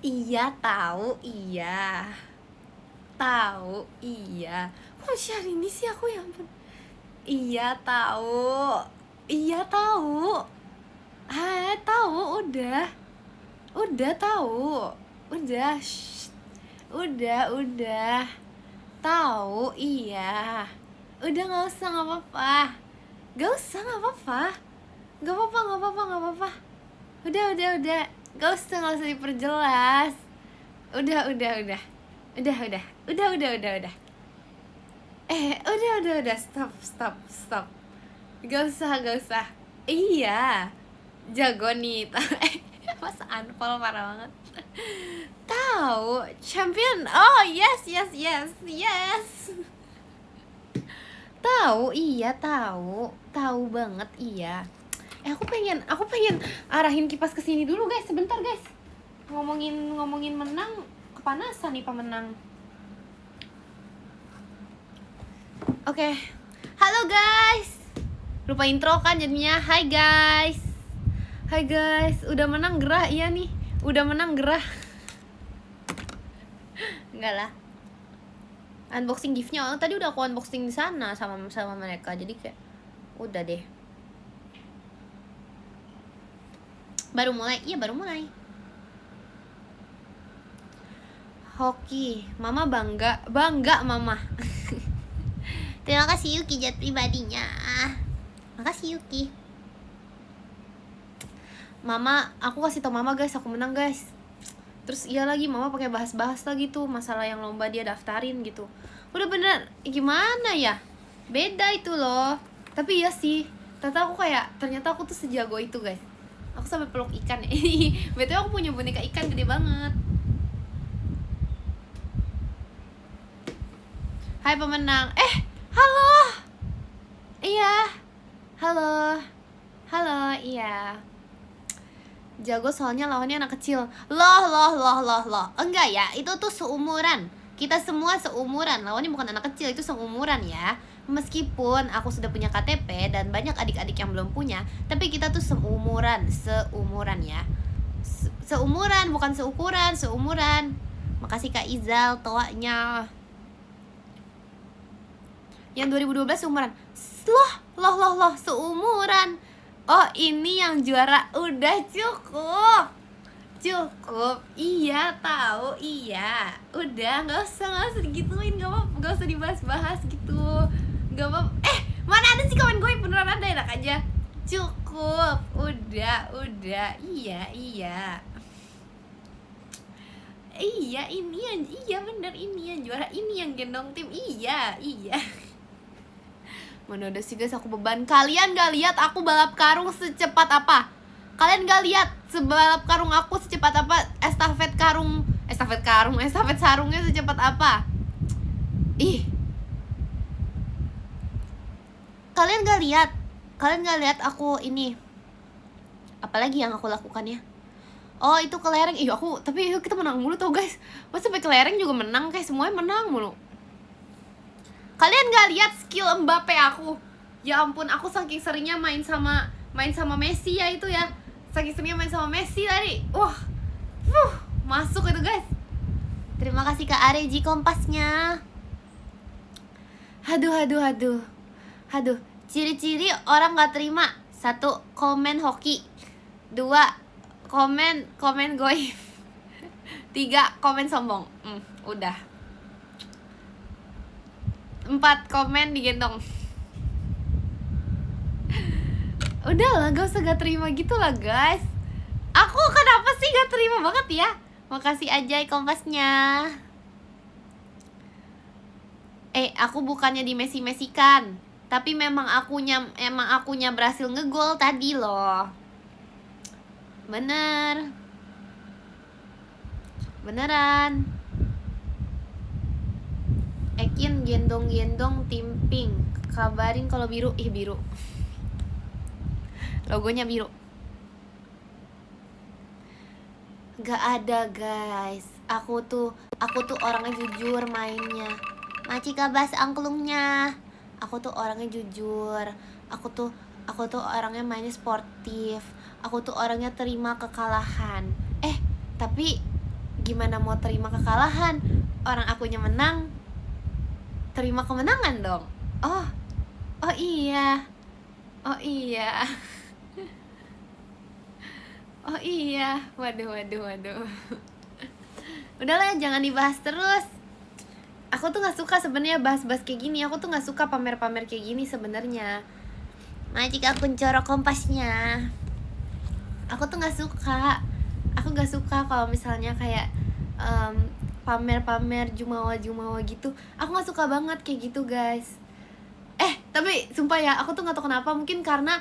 Iya tahu, iya. Tahu, iya. Kok share ini sih aku, ya ampun. Iya tahu. Iya tahu. Tahu udah. Udah tahu. Udah. Shh. Udah. Tahu, iya. Udah nggak usah, nggak apa-apa. Nggak usah, nggak apa-apa. Nggak apa-apa. Udah. Nggak usah diperjelas. Udah. Udah. Udah. Stop. Gak usah. Iya. Jago nih. Masa unfollow parah banget. Tahu, champion. Oh, yes. Tahu, iya tahu. Tahu banget, iya. Aku pengen arahin kipas ke sini dulu, guys. Sebentar, guys. Ngomongin menang, kepanasan nih pemenang. Oke. Halo guys. Lupa intro kan jadinya. Hai guys. Udah menang gerah, iya nih. Udah menang gerah. Enggak lah. Unboxing giftnya, tadi udah aku unboxing di sana sama mereka, jadi kayak udah deh. Baru mulai. Hoki, mama bangga mama. Terima kasih Yuki jat pribadinya. Makasih Yuki. Mama, aku kasih tau mama guys, aku menang guys. Terus iya lagi mama pakai bahas lagi tuh masalah yang lomba dia daftarin gitu. Udah bener, gimana ya? Beda itu loh. Tapi iya sih, ternyata aku tuh sejago itu guys. Aku sampai peluk ikan. Betul, aku punya boneka ikan gede banget. Hai pemenang. Halo. Iya. Halo, iya. Jago soalnya lawannya anak kecil. Loh. Enggak ya, itu tuh seumuran. Kita semua seumuran. Lawannya bukan anak kecil, itu seumuran ya. Meskipun aku sudah punya KTP dan banyak adik-adik yang belum punya, tapi kita tuh seumuran ya. Seumuran, bukan seukuran, seumuran. Makasih Kak Izal, toanya. Yang 2012 seumuran. Loh, seumuran. Oh, ini yang juara. Udah cukup. Iya, tahu, iya. Udah, nggak usah digituin, nggak usah dibahas gitu. Nggak apa. Mana ada sih komen gue beneran ada, enak aja. Cukup. Udah. Iya. Iya, bener, ini yang juara, ini yang gendong tim. Iya. Mana udah sih guys, aku beban. Kalian gak lihat aku balap karung secepat apa? Kalian gak lihat sebalap karung aku secepat apa? Estafet sarungnya secepat apa? Ih. Kalian gak lihat aku ini. Apalagi yang aku lakukan ya? Oh, itu kelereng. Tapi kita menang mulu tau guys. Pas sampai kelereng juga menang, guys. Semuanya menang mulu. Kalian gak lihat skill Mbappe aku? Ya ampun, aku saking seringnya main sama Messi ya itu ya. Saking seringnya main sama Messi tadi. Masuk itu guys. Terima kasih Kak Areji kompasnya. Aduh. Ciri-ciri orang gak terima. 1. Komen hoki. 2. Komen goib. 3. Komen sombong. Udah. 4. Komen digendong. Udahlah, gak usah gak terima gitu lah guys. Aku kenapa sih gak terima banget ya? Makasih aja kompasnya. Aku bukannya di Messi-Messikan, tapi memang akunya berhasil ngegol tadi loh. Beneran. Ekin gendong tim pink. Kabarin kalau biru. Biru. Logonya biru. Gak ada guys. Aku tuh orangnya jujur mainnya. Maci kabas angklungnya. Aku tuh orangnya jujur. Aku tuh orangnya mainnya sportif. Aku tuh orangnya terima kekalahan. Tapi gimana mau terima kekalahan? Orang akunya menang, terima kemenangan dong. Oh iya. Oh iya. Oh iya. Waduh. Udahlah, jangan dibahas terus. Aku tuh nggak suka sebenarnya bahas-bahas kayak gini. Aku tuh nggak suka pamer-pamer kayak gini sebenarnya. Nah, jika aku corok kompasnya, aku tuh nggak suka. Aku nggak suka kalau misalnya kayak pamer-pamer jumawa gitu. Aku nggak suka banget kayak gitu, guys. Tapi sumpah ya, aku tuh nggak tahu kenapa. Mungkin karena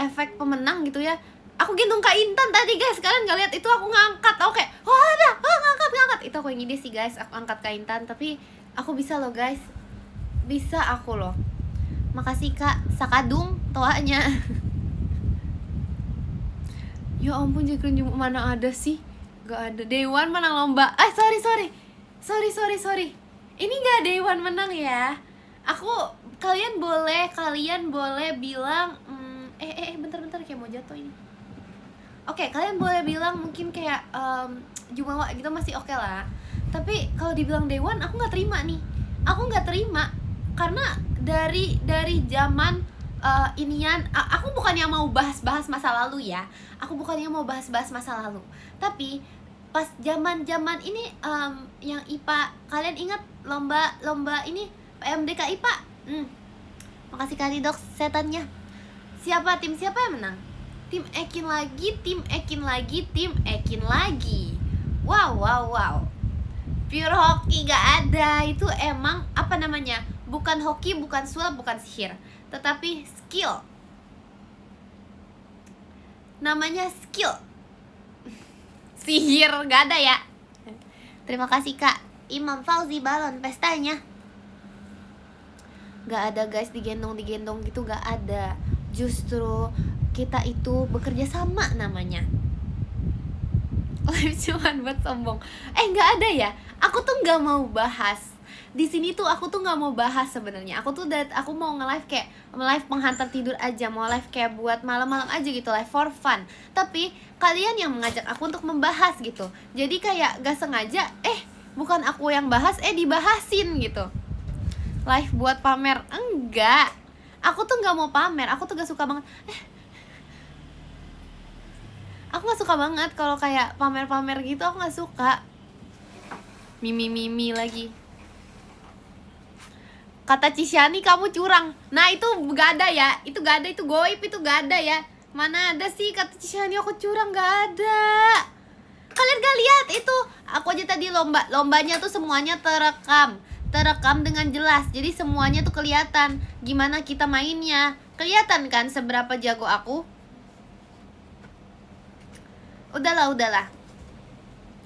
efek pemenang gitu ya. Aku gendong Kak Intan tadi, guys. Kalian nggak lihat itu? Aku ngangkat. Aku kayak, ngangkat. Itu aku yang ide sih, guys. Aku angkat Kak Intan. Tapi aku bisa loh, guys. Bisa aku loh. Makasih Kak Sakadung toanya. Ya ampun, Jekrin mana ada sih? Gak ada. Dewan menang lomba. Sorry. Ini gak Dewan menang ya. Kalian boleh bilang bentar kayak mau jatuh ini. Oke, kalian boleh bilang mungkin kayak Jumawa gitu masih oke lah. Tapi kalau dibilang Dewan, aku nggak terima nih. Aku nggak terima karena dari zaman inian. Aku bukannya mau bahas masa lalu ya. Aku bukannya mau bahas masa lalu. Tapi pas zaman ini yang IPA, kalian ingat lomba ini PMDK IPA? Makasih kali dok setannya. Tim siapa yang menang? Tim Ekin lagi. Wow. Pure hoki gak ada. Itu emang apa namanya? Bukan hoki, bukan sulap, bukan sihir, tetapi skill. Namanya skill. Sihir gak ada ya. Terima kasih Kak Imam Fauzi balon pestanya. Gak ada guys, digendong gitu gak ada. Justru kita itu bekerja sama namanya. Live cuman buat sombong. Gak ada ya. Aku tuh gak mau bahas di sini tuh. Aku tuh nggak mau bahas sebenarnya. Aku mau nge-live kayak live penghantar tidur aja, mau live kayak buat malam-malam aja gitu, live for fun. Tapi kalian yang mengajak aku untuk membahas gitu. Jadi kayak gak sengaja bukan aku yang bahas dibahasin gitu. Live buat pamer, enggak. Aku tuh nggak mau pamer. Aku tuh gak suka banget. Aku nggak suka banget kalau kayak pamer-pamer gitu. Aku nggak suka. Mimi lagi. Kata Cisyani kamu curang. Nah itu gak ada ya. Itu gak ada, itu goib, itu gak ada ya. Mana ada sih kata Cisyani aku curang, gak ada. Kalian gak lihat itu? Aku aja tadi lombanya tuh semuanya terekam dengan jelas. Jadi semuanya tuh kelihatan gimana kita mainnya. Kelihatan kan seberapa jago aku. Udahlah.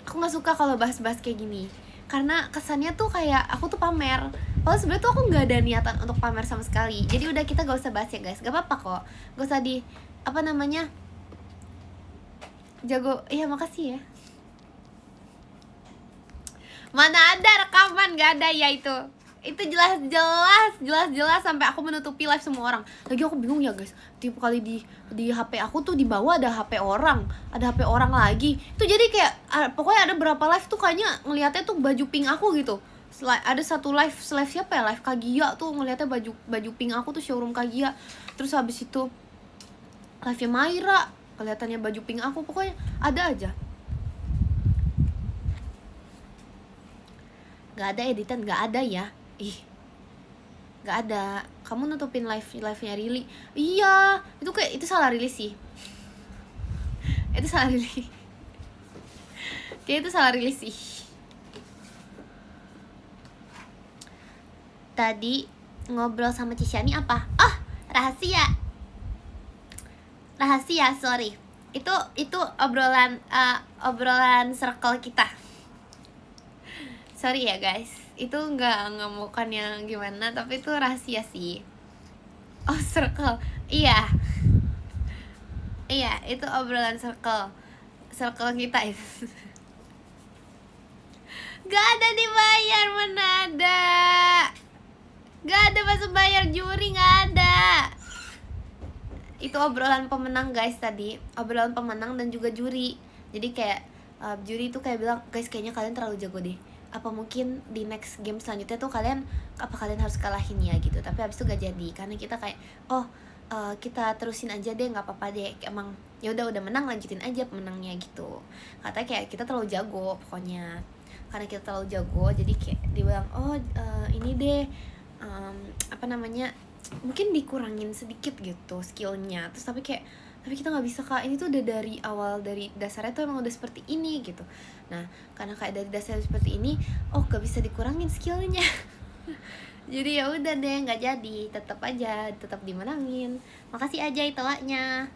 Aku gak suka kalau bahas-bahas kayak gini. Karena kesannya tuh kayak aku tuh pamer. Padahal sebenarnya tuh aku nggak ada niatan untuk pamer sama sekali. Jadi udah, kita gak usah bahas ya guys. Gak apa-apa kok. Gak usah jago. Iya makasih ya. Mana ada rekaman, gak ada ya itu. Itu jelas sampai aku menutupi live semua orang. Lagi aku bingung ya guys. Tiap kali di HP aku tuh di bawah ada HP orang, lagi. Itu jadi kayak pokoknya ada berapa live tuh kayaknya ngelihatnya tuh baju pink aku gitu. Ada satu live siapa ya? Live Kagia tuh ngelihatnya baju pink aku tuh, showroom Kagia. Terus habis itu live-nya Maira, kelihatannya baju pink aku. Pokoknya ada aja. Gak ada editan, gak ada ya. Gak ada. Kamu nutupin live-nya Rili. Iya, itu salah rilis sih. Itu salah rilis. Kayak itu salah rilis sih. Tadi ngobrol sama Cisyani apa? Rahasia, sorry. Itu obrolan circle kita. Sorry ya guys. Itu nggak bukan yang gimana, tapi itu rahasia sih. Oh, circle. Iya, itu obrolan circle kita itu. Gak ada dibayar, mana ada. Gak ada masuk bayar juri, gak ada. Itu obrolan pemenang guys tadi. Obrolan pemenang dan juga juri. Jadi kayak juri itu kayak bilang, guys kayaknya kalian terlalu jago deh, apa mungkin di next game selanjutnya tuh kalian harus kalahin ya gitu. Tapi habis itu gak jadi karena kita kayak kita terusin aja deh, nggak apa-apa deh, emang ya udah menang, lanjutin aja pemenangnya gitu. Katanya kayak kita terlalu jago pokoknya, karena kita terlalu jago jadi kayak dibilang ini deh apa namanya, mungkin dikurangin sedikit gitu skillnya. Terus tapi kita nggak bisa kak, ini tuh udah dari awal, dari dasarnya tuh emang udah seperti ini gitu. Nah karena kayak dari dasarnya seperti ini, gak bisa dikurangin skillnya. Jadi ya udah deh, nggak jadi, tetap dimenangin. Makasih aja itawanya.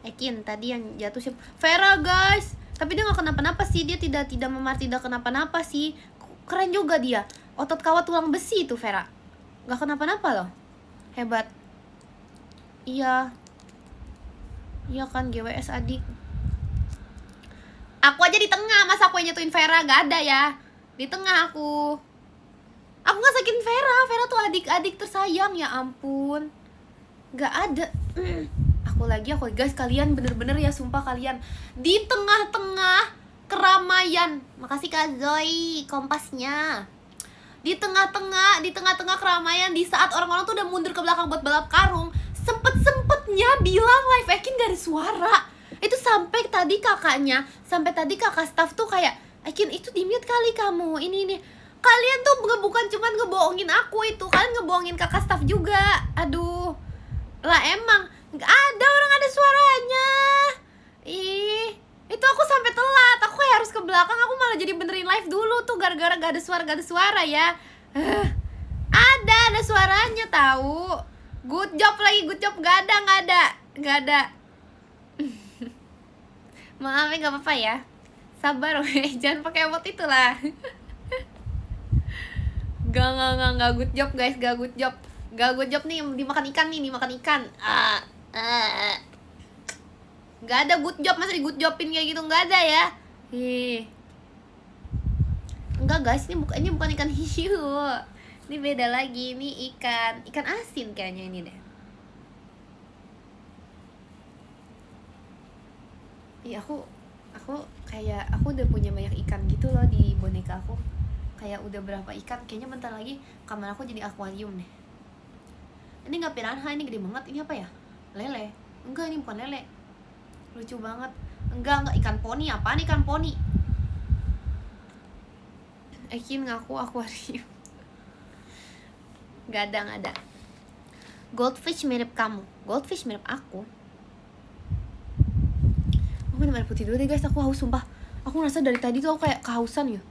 Ekin tadi yang jatuh siapa? Vera guys, tapi dia nggak kenapa-napa sih, dia tidak kenapa-napa sih. Keren juga dia, otot kawat tulang besi itu Vera, nggak kenapa-napa loh, hebat. Iya kan GWS adik. Aku aja di tengah, masa aku yang jatuhin Vera? Gak ada ya di tengah aku nggak sakitin Vera tuh adik tersayang, ya ampun, nggak ada. Aku lagi guys, kalian bener-bener ya, sumpah kalian di tengah-tengah keramaian. Makasih Kak Zoe kompasnya. Di tengah-tengah keramaian, di saat orang-orang tuh udah mundur ke belakang buat balap karung, sempet-sempetnya bilang live Ekin gak ada suara. Itu sampai tadi kakak staff tuh kayak, Ekin itu di-mute kali kamu, ini kalian tuh bukan cuman ngebohongin aku, itu kalian ngebohongin kakak staff juga. Aduh lah, emang nggak ada orang ada suaranya. Itu aku sampai telat, aku kayak harus ke belakang, aku malah jadi benerin live dulu tuh gara-gara gak ada suara ya. Ada suaranya tahu. Good job, gak ada. Maaf ya, gak apa-apa ya, sabar weh, jangan pakai emot itulah. Gak good job guys, gak good job nih, dimakan ikan. Gak ada good job, masa di good jobin kayak gitu, gak ada ya. Enggak guys, ini bukan ikan hiu, ini beda lagi, ini ikan asin kayaknya ini deh. Iya, aku kayak aku udah punya banyak ikan gitu loh di boneka aku. Kayak udah berapa ikan, kayaknya bentar lagi kamar aku jadi akuarium deh. Ini nggak piranha, ini gede banget. Ini apa ya? Lele? Enggak, ini bukan lele. Lucu banget. Enggak, ikan poni. Apaan ikan poni? Ekin ngaku akuarium. Gak ada. Goldfish mirip kamu. Goldfish mirip aku. Aku minum air putih dulu deh guys, aku haus sumpah. Aku ngerasa dari tadi tuh aku kayak kehausan ya.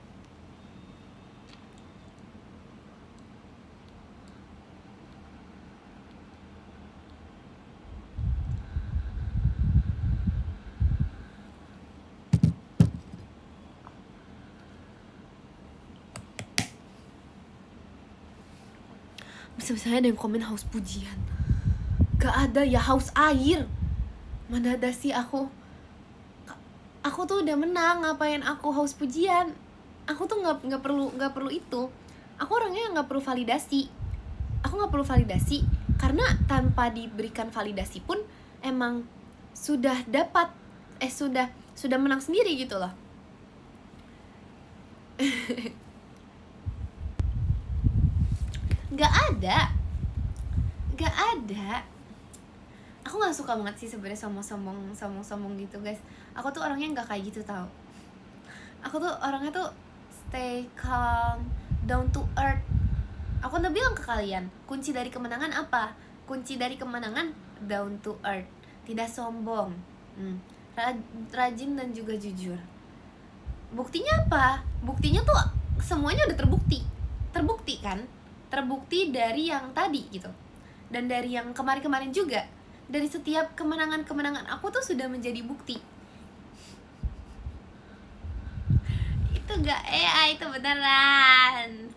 Bisa-bisanya ada yang komen haus pujian. Gak ada ya, haus air. Mana ada sih aku tuh udah menang, ngapain aku haus pujian? Aku tuh nggak perlu itu. Aku orangnya nggak perlu validasi. Aku nggak perlu validasi karena tanpa diberikan validasi pun emang sudah dapat sudah menang sendiri gitu loh. Gak ada. Aku nggak suka banget sih sebenarnya sombong gitu guys. Aku tuh orangnya nggak kayak gitu tau. Aku tuh orangnya tuh stay calm, down to earth. Aku udah bilang ke kalian, kunci dari kemenangan apa? Kunci dari kemenangan down to earth, tidak sombong, rajin dan juga jujur. Buktinya apa? Buktinya tuh semuanya udah terbukti kan? Terbukti dari yang tadi gitu, dan dari yang kemarin juga. Dari setiap kemenangan aku tuh sudah menjadi bukti. Itu gak itu beneran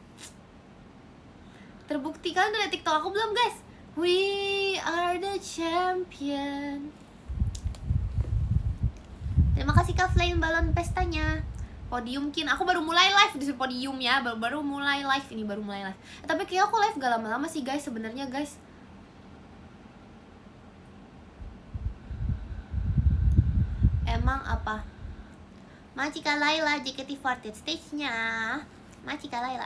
terbukti. Kalian udah liat TikTok aku belum guys? We are the champion. Terima kasih Kak Flame balon pestanya. Podium kin, aku baru mulai live di podium ya, baru mulai live ini, tapi kayak aku live gak lama-lama sih guys sebenarnya guys. emang apa? Machika Laila JKT48 stage-nya. Machika Laila.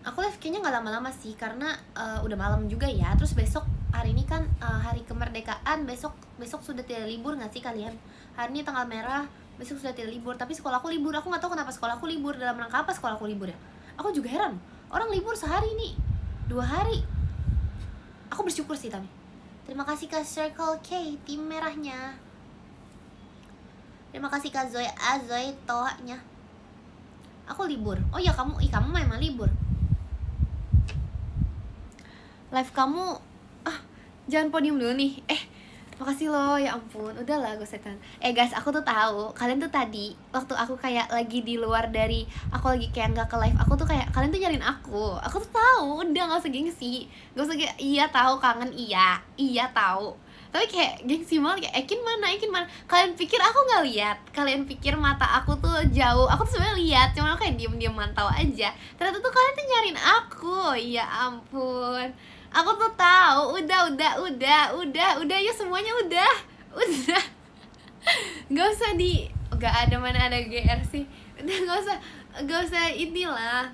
Aku live kayaknya nggak lama-lama sih karena udah malam juga ya. Terus besok hari ini kan hari kemerdekaan, besok sudah tidak libur nggak sih kalian? Hari ini tanggal merah, besok sudah tidak libur. Tapi sekolahku libur. Aku nggak tahu kenapa sekolahku libur. Dalam rangka apa sekolahku libur ya? Aku juga heran. Orang libur sehari nih, 2 hari. Aku bersyukur sih tapi. Terima kasih ke Circle K tim merahnya. Terima kasih Kak Zoe Azoy tohnya. Aku libur. Oh ya kamu memang libur. Live kamu jangan podium dulu nih. Makasih loh, ya ampun. Udahlah gue setan. Guys, aku tuh tahu kalian tuh tadi waktu aku kayak lagi di luar dari aku lagi kayak nggak ke live, aku tuh kayak kalian tuh nyariin aku. Aku tuh tahu, udah nggak usah gengsi. Gak usah kayak iya tahu kangen iya tahu. Tapi kayak gengsi banget kayak Ekin mana? Kalian pikir aku nggak lihat? Kalian pikir mata aku tuh jauh? Aku tuh sebenarnya lihat, cuma aku kayak diem mantau aja. Ternyata tuh kalian tuh nyariin aku. Ya ampun. Aku tuh tahu, udah ya semuanya udah. Gak usah gak ada mana ada GR sih. Udah gak usah inilah.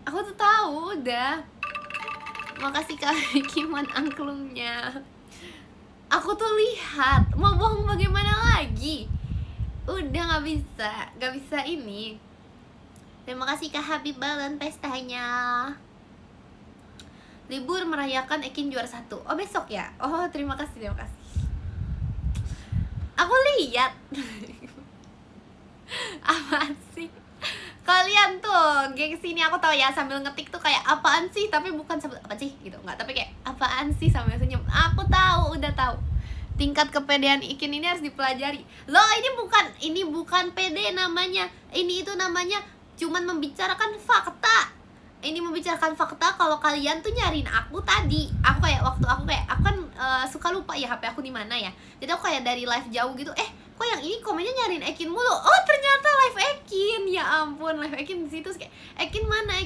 Aku tuh tahu, udah. Makasih Kak Kiman angklungnya. Aku tuh lihat, mau bohong bagaimana lagi? Udah gak bisa ini. Terima kasih Kak Habib Balon pestanya. Libur merayakan Ekin juara 1. Oh besok ya? Oh terima kasih. Aku lihat. Apaan sih? Kalian tuh gengsi ini aku tahu ya sambil ngetik tuh kayak apaan sih, tapi bukan sambil apa sih gitu, nggak, tapi kayak apaan sih sambil senyum. Aku tahu, udah tahu. Tingkat kepedean Ikin ini harus dipelajari. Loh, ini bukan pede namanya. Ini itu namanya cuman membicarakan fakta. Ini membicarakan fakta kalau kalian tuh nyariin aku tadi. Aku kan suka lupa ya HP aku di mana ya. Jadi aku kayak dari live jauh gitu. Kok yang ini komennya nyariin Ekin mulu? Oh ternyata live Ekin. Ya ampun, live Ekin di situ kayak Ekin mana?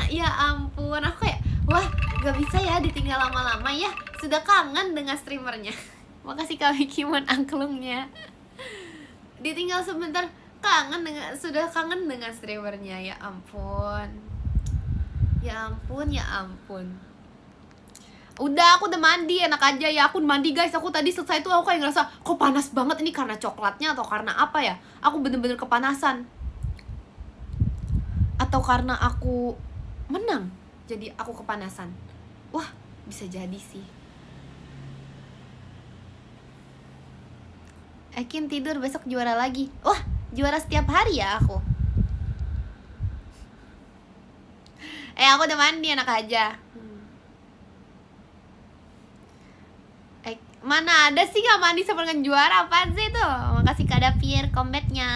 Ya ampun, aku kayak wah gak bisa ya ditinggal lama-lama ya. Sudah kangen dengan streamernya. Makasih kami Kimon angklungnya. Ditinggal sebentar sudah kangen dengan streamernya. Ya ampun. Udah, aku udah mandi, enak aja ya. Aku mandi guys, aku tadi selesai tuh aku kayak ngerasa kok panas banget, ini karena coklatnya atau karena apa ya? Aku bener-bener kepanasan. Atau karena aku menang, jadi aku kepanasan. Wah, bisa jadi sih. Ekin tidur besok juara lagi. Wah, juara setiap hari ya aku. Aku udah mandi, enak aja. Mana ada sih gak mandi sebelum juara, apaan sih itu? Makasih Kak Davier combatnya.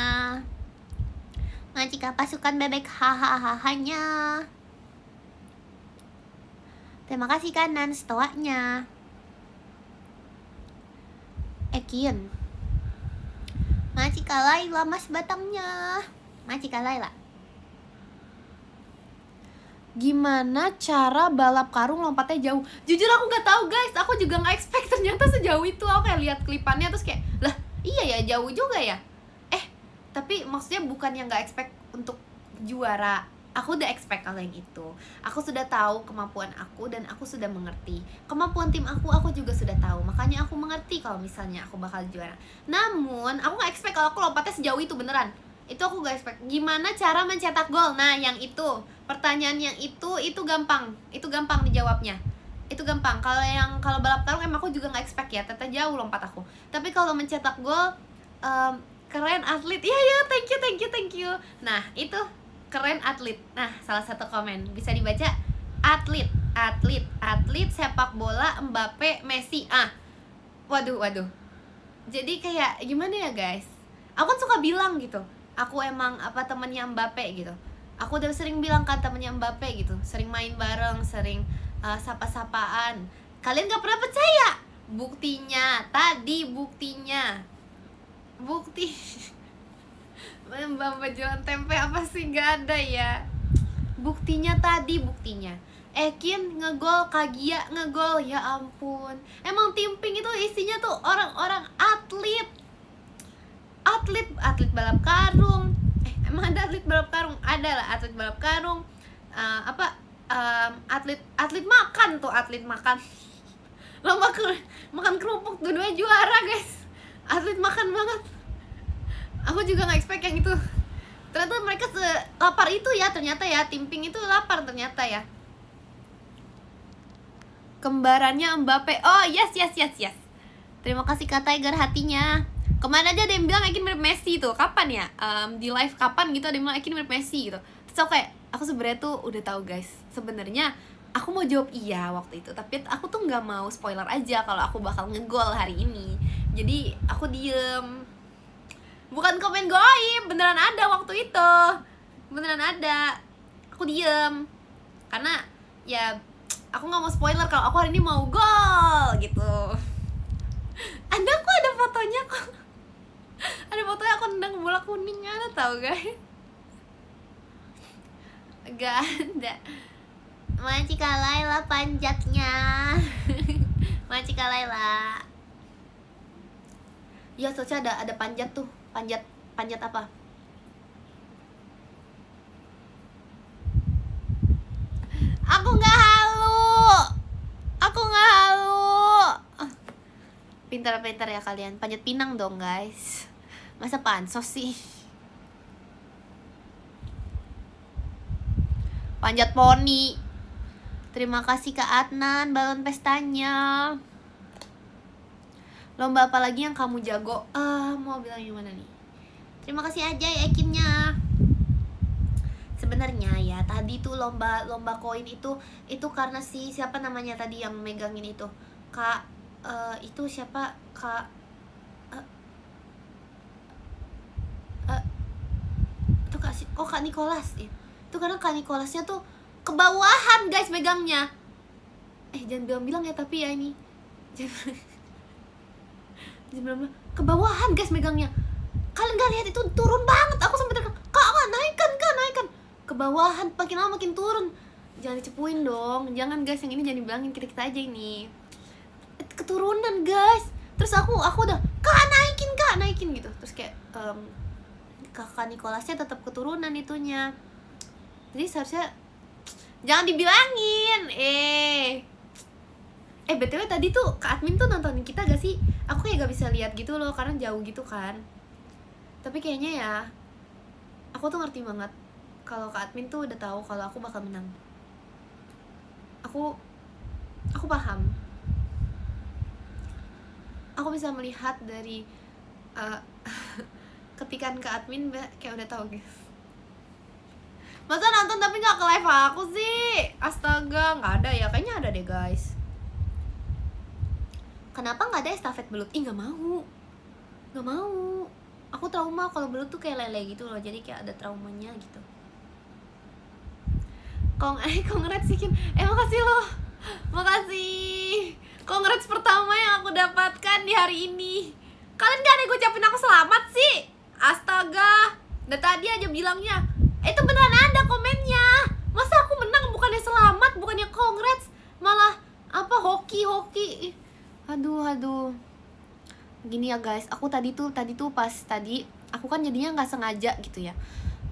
Ngajika pasukan bebek hahaha-nya. Terima kasih kanan stoanya. Ekin Ngajika Laila mas batangnya. Ngajika Laila. Gimana cara balap karung lompatnya jauh? Jujur aku gak tahu guys, aku juga gak expect ternyata sejauh itu. Aku kayak lihat klipannya terus kayak lah iya ya jauh juga ya. Tapi maksudnya bukan yang gak expect untuk juara. Aku udah expect kalau yang itu. Aku sudah tahu kemampuan aku dan aku sudah mengerti kemampuan tim aku juga sudah tahu. Makanya aku mengerti kalau misalnya aku bakal juara. Namun aku gak expect kalau aku lompatnya sejauh itu beneran. Itu aku gak expect. Gimana cara mencetak gol? Nah yang itu, pertanyaan yang itu gampang. Itu gampang dijawabnya. Itu gampang. Kalau balap karung emang aku juga gak expect ya, ternyata jauh lompat aku. Tapi kalau mencetak gol keren atlet. Iya thank you. Nah itu keren atlet. Nah salah satu komen bisa dibaca atlet sepak bola Mbappe Messi. Waduh. Jadi kayak gimana ya guys, aku kan suka bilang gitu, aku emang temennya Mbappe gitu. Aku udah sering bilang kan temennya Mbappe gitu, sering main bareng, sering sapa-sapaan. Kalian gak pernah percaya. Buktinya Mbappe jualan tempe apa sih, gak ada ya. Buktinya. Ekin ngegol, Kagia ngegol, ya ampun. Emang tim Pink itu isinya tuh orang-orang atlet balap karung. Emang ada atlet balap karung? Ada lah atlet balap karung. Atlet makan tuh, atlet makan. Lomba makan kerupuk, dua-duanya juara guys. Atlet makan banget. Aku juga nggak expect yang itu. Ternyata mereka lapar itu ya, ternyata ya. Tim Pink itu lapar ternyata ya. Kembarannya Mbappe. Oh yes. Terima kasih Kak Tiger hatinya. Kemana aja ada yang bilang Ekin mirip Messi tuh. Kapan ya? Di live kapan gitu ada yang bilang Ekin mirip Messi gitu. Terus aku sebenarnya tuh udah tahu guys. Sebenarnya aku mau jawab iya waktu itu, tapi aku tuh nggak mau spoiler aja kalau aku bakal ngegol hari ini. Jadi aku diem. Bukan komen goib, beneran ada waktu itu. Beneran ada. Aku diem. Karena ya aku nggak mau spoiler kalau aku hari ini mau gol gitu. Ada fotonya kok. Ada fotonya aku nendang bola kuning, ada tau guys? Gak ada. Macika Laila panjatnya. Macika Laila. Ya soalnya ada panjat tuh. Panjat apa? Aku nggak halu. Pintar-pintar ya kalian. Panjat pinang dong guys. Masa pansos sih? Panjat poni. Terima kasih Kak Adnan balon pestanya. Lomba apa lagi yang kamu jago? Mau bilang yang mana nih? Terima kasih aja ya Ekinnya. Sebenarnya ya tadi tuh lomba koin itu karena siapa namanya tadi yang megangin itu? Kak itu siapa? Kak itu Kak Nicholas ya. Itu karena Kak Nicholasnya tuh kebawahan guys megangnya. Jangan bilang ya tapi ya ini. Jangan kebawahan guys megangnya. Kalian gak lihat itu turun banget. Aku sampai teriak, Kak naikkan. Kebawahan, makin lama makin turun. Jangan dicepuin dong. Jangan guys, yang ini jangan dibilangin, kita aja ini. Keturunan guys. Terus aku udah, Kak naikin gitu. Terus kayak Kakak Nicholasnya tetap keturunan itunya. Jadi seharusnya jangan dibilangin. BTW tadi tuh Kak Admin tuh nontonin kita gak sih? Aku kayak gak bisa lihat gitu loh karena jauh gitu kan. Tapi kayaknya ya aku tuh ngerti banget kalau Kak Admin tuh udah tahu kalau aku bakal menang. Aku paham. Aku bisa melihat dari ketikan Kak Admin kayak udah tahu guys. Masa nonton tapi gak ke live aku sih? Astaga, gak ada ya? Kayaknya ada deh guys. Kenapa gak ada estafet belut? Gak mau. Aku trauma kalau belut tuh kayak lele gitu loh. Jadi kayak ada traumanya gitu. Congrats Sikin. Makasih loh. Makasih. Congrats pertama yang aku dapatkan di hari ini. Kalian gak ada yang ngucapin aku selamat sih? Astaga. Dari tadi aja bilangnya. Itu beneran ada komennya. Masa aku menang bukannya selamat, bukannya congrats, malah apa hoki. Aduh. Gini ya guys, aku tadi tuh pas tadi aku kan jadinya nggak sengaja gitu ya.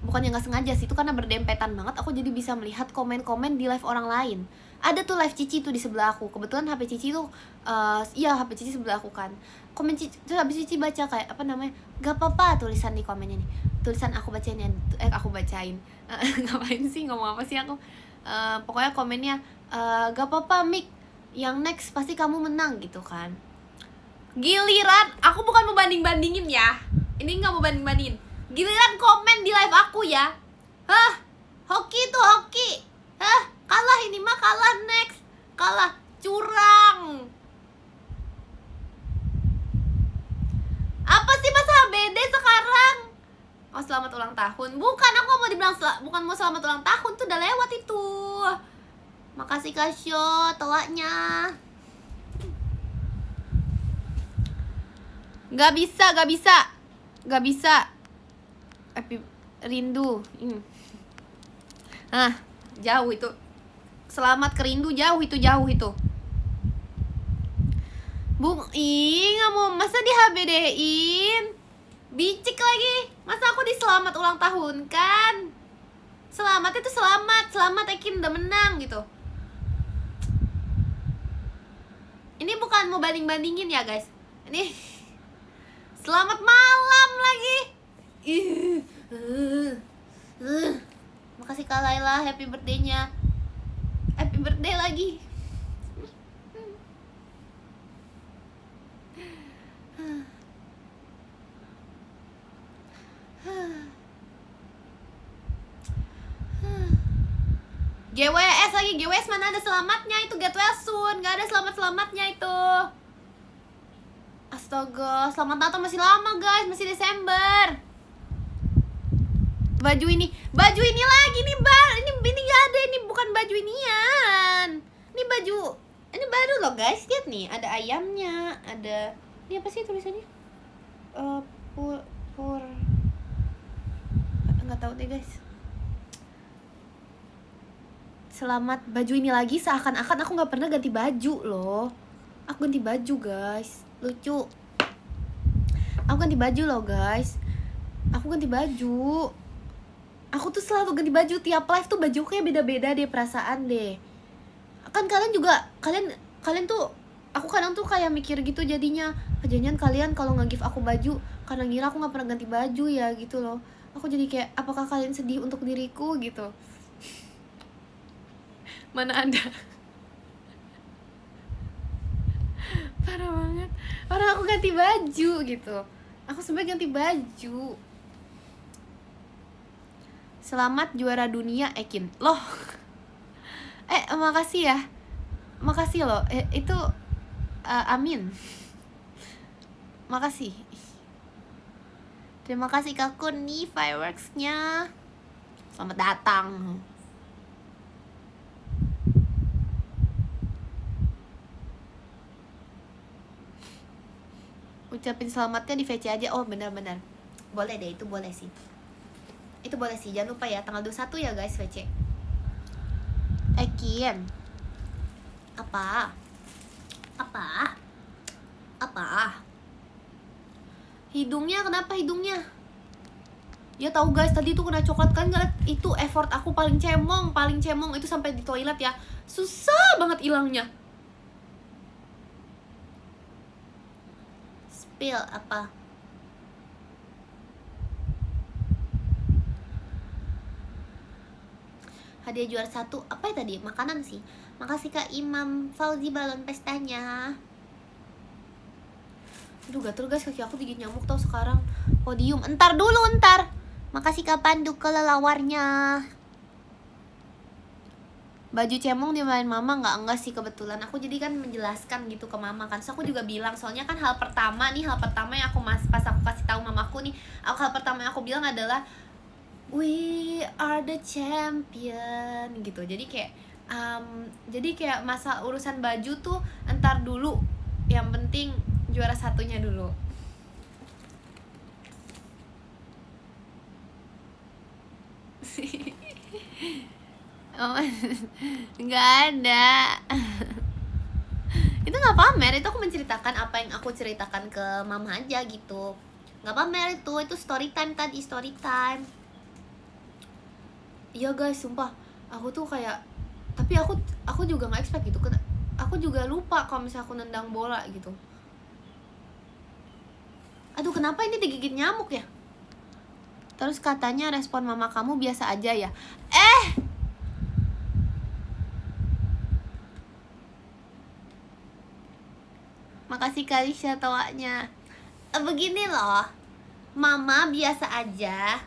Bukannya nggak sengaja sih, itu karena berdempetan banget. Aku jadi bisa melihat komen-komen di live orang lain. Ada tuh live Cici tuh di sebelah aku. Kebetulan HP Cici tuh, HP Cici sebelah aku kan. Komen Cici, terus habis Cici baca kayak apa namanya? Gak apa-apa tulisan di komennya nih. Tulisan aku bacain ya, aku bacain. Ngapain sih, ngomong apa sih aku? Pokoknya komennya gak apa-apa Mik, yang next pasti kamu menang gitu kan. Giliran, aku bukan mau banding-bandingin ya. Ini gak mau banding-bandingin. Giliran komen di live aku ya. Hoki tuh hoki. Kalah ini mah, kalah next. Kalah, curang. Apa sih masa HBD sekarang? Oh selamat ulang tahun. Bukan, aku mau dibilang bukan mau selamat ulang tahun, tuh udah lewat itu. Makasih Kasyo, toanya. Gak bisa. Rindu. Jauh itu. Selamat ke rindu, jauh itu. Bung, nggak mau, masa di HBD-in? Bicik lagi, masa aku di selamat ulang tahun kan? Selamat itu selamat Ekin udah menang gitu. Ini bukan mau banding-bandingin ya guys. Ini selamat malam lagi. Makasih Kak Laila, happy birthday-nya. Happy birthday lagi. GWS lagi, GWS mana ada selamatnya itu, get well soon, gak ada selamat-selamatnya itu. Astaga, selamat Natal masih lama guys, masih Desember. Baju ini lagi nih bang, ini gak ada, ini bukan baju inian. Ini baju, ini baru loh guys, lihat nih, ada ayamnya, ada, ini apa sih tulisannya? Nggak tahu deh guys. Selamat baju ini lagi, seakan-akan aku nggak pernah ganti baju loh. Aku ganti baju guys, lucu. Aku ganti baju loh guys. Aku ganti baju. Aku tuh selalu ganti baju tiap live tuh, baju kayak beda-beda deh perasaan deh. Kan kalian juga, kalian tuh, aku kadang tuh kayak mikir gitu jadinya. Jangan kalian kalau nge-give aku baju karena ngira aku nggak pernah ganti baju ya gitu loh. Aku jadi kayak, apakah kalian sedih untuk diriku gitu? Mana ada. Parah banget. Orang aku ganti baju gitu. Aku sebenarnya ganti baju. Selamat juara dunia Ekin. Loh. Makasih ya. Makasih loh. Itu amin. Makasih. Terima kasih Kak Kun nih fireworks-nya. Selamat datang. Ucapin selamatnya di VC aja. Oh benar-benar. Boleh deh, itu boleh sih. Itu boleh sih, jangan lupa ya, tanggal 21 ya guys VC. Ekin. Apa? Hidungnya, kenapa hidungnya? Ya tahu guys, tadi tuh kena coklat kan, itu effort aku paling cemong itu sampai di toilet ya. Susah banget hilangnya. Spill apa? Hadiah juara 1 apa ya tadi? Makanan sih. Makasih Kak Imam Fauzi balon pestanya. Aduh gatel guys, kaki aku digigit nyamuk tau sekarang. Podium, entar. Makasih Kak Pandu kelelawarnya. Baju cemong dimarahin mama enggak sih kebetulan. Aku jadi kan menjelaskan gitu ke mama kan. So aku juga bilang, soalnya kan hal pertama yang aku pas aku kasih tahu mamaku nih, hal pertama yang aku bilang adalah we are the champion gitu. Jadi kayak masa urusan baju tuh entar dulu. Yang penting juara satunya dulu. Oh, nggak ada. Itu nggak pamer, itu aku menceritakan apa yang aku ceritakan ke mama aja gitu. Nggak pamer itu story time tadi, story time. Iya guys, sumpah aku tuh kayak, tapi aku juga nggak expect gitu. Aku juga lupa kalau misalnya aku nendang bola gitu. Aduh kenapa ini digigit nyamuk ya? Terus katanya respon mama kamu biasa aja ya. Makasih Kalisha tawanya. Begini loh, Mama biasa aja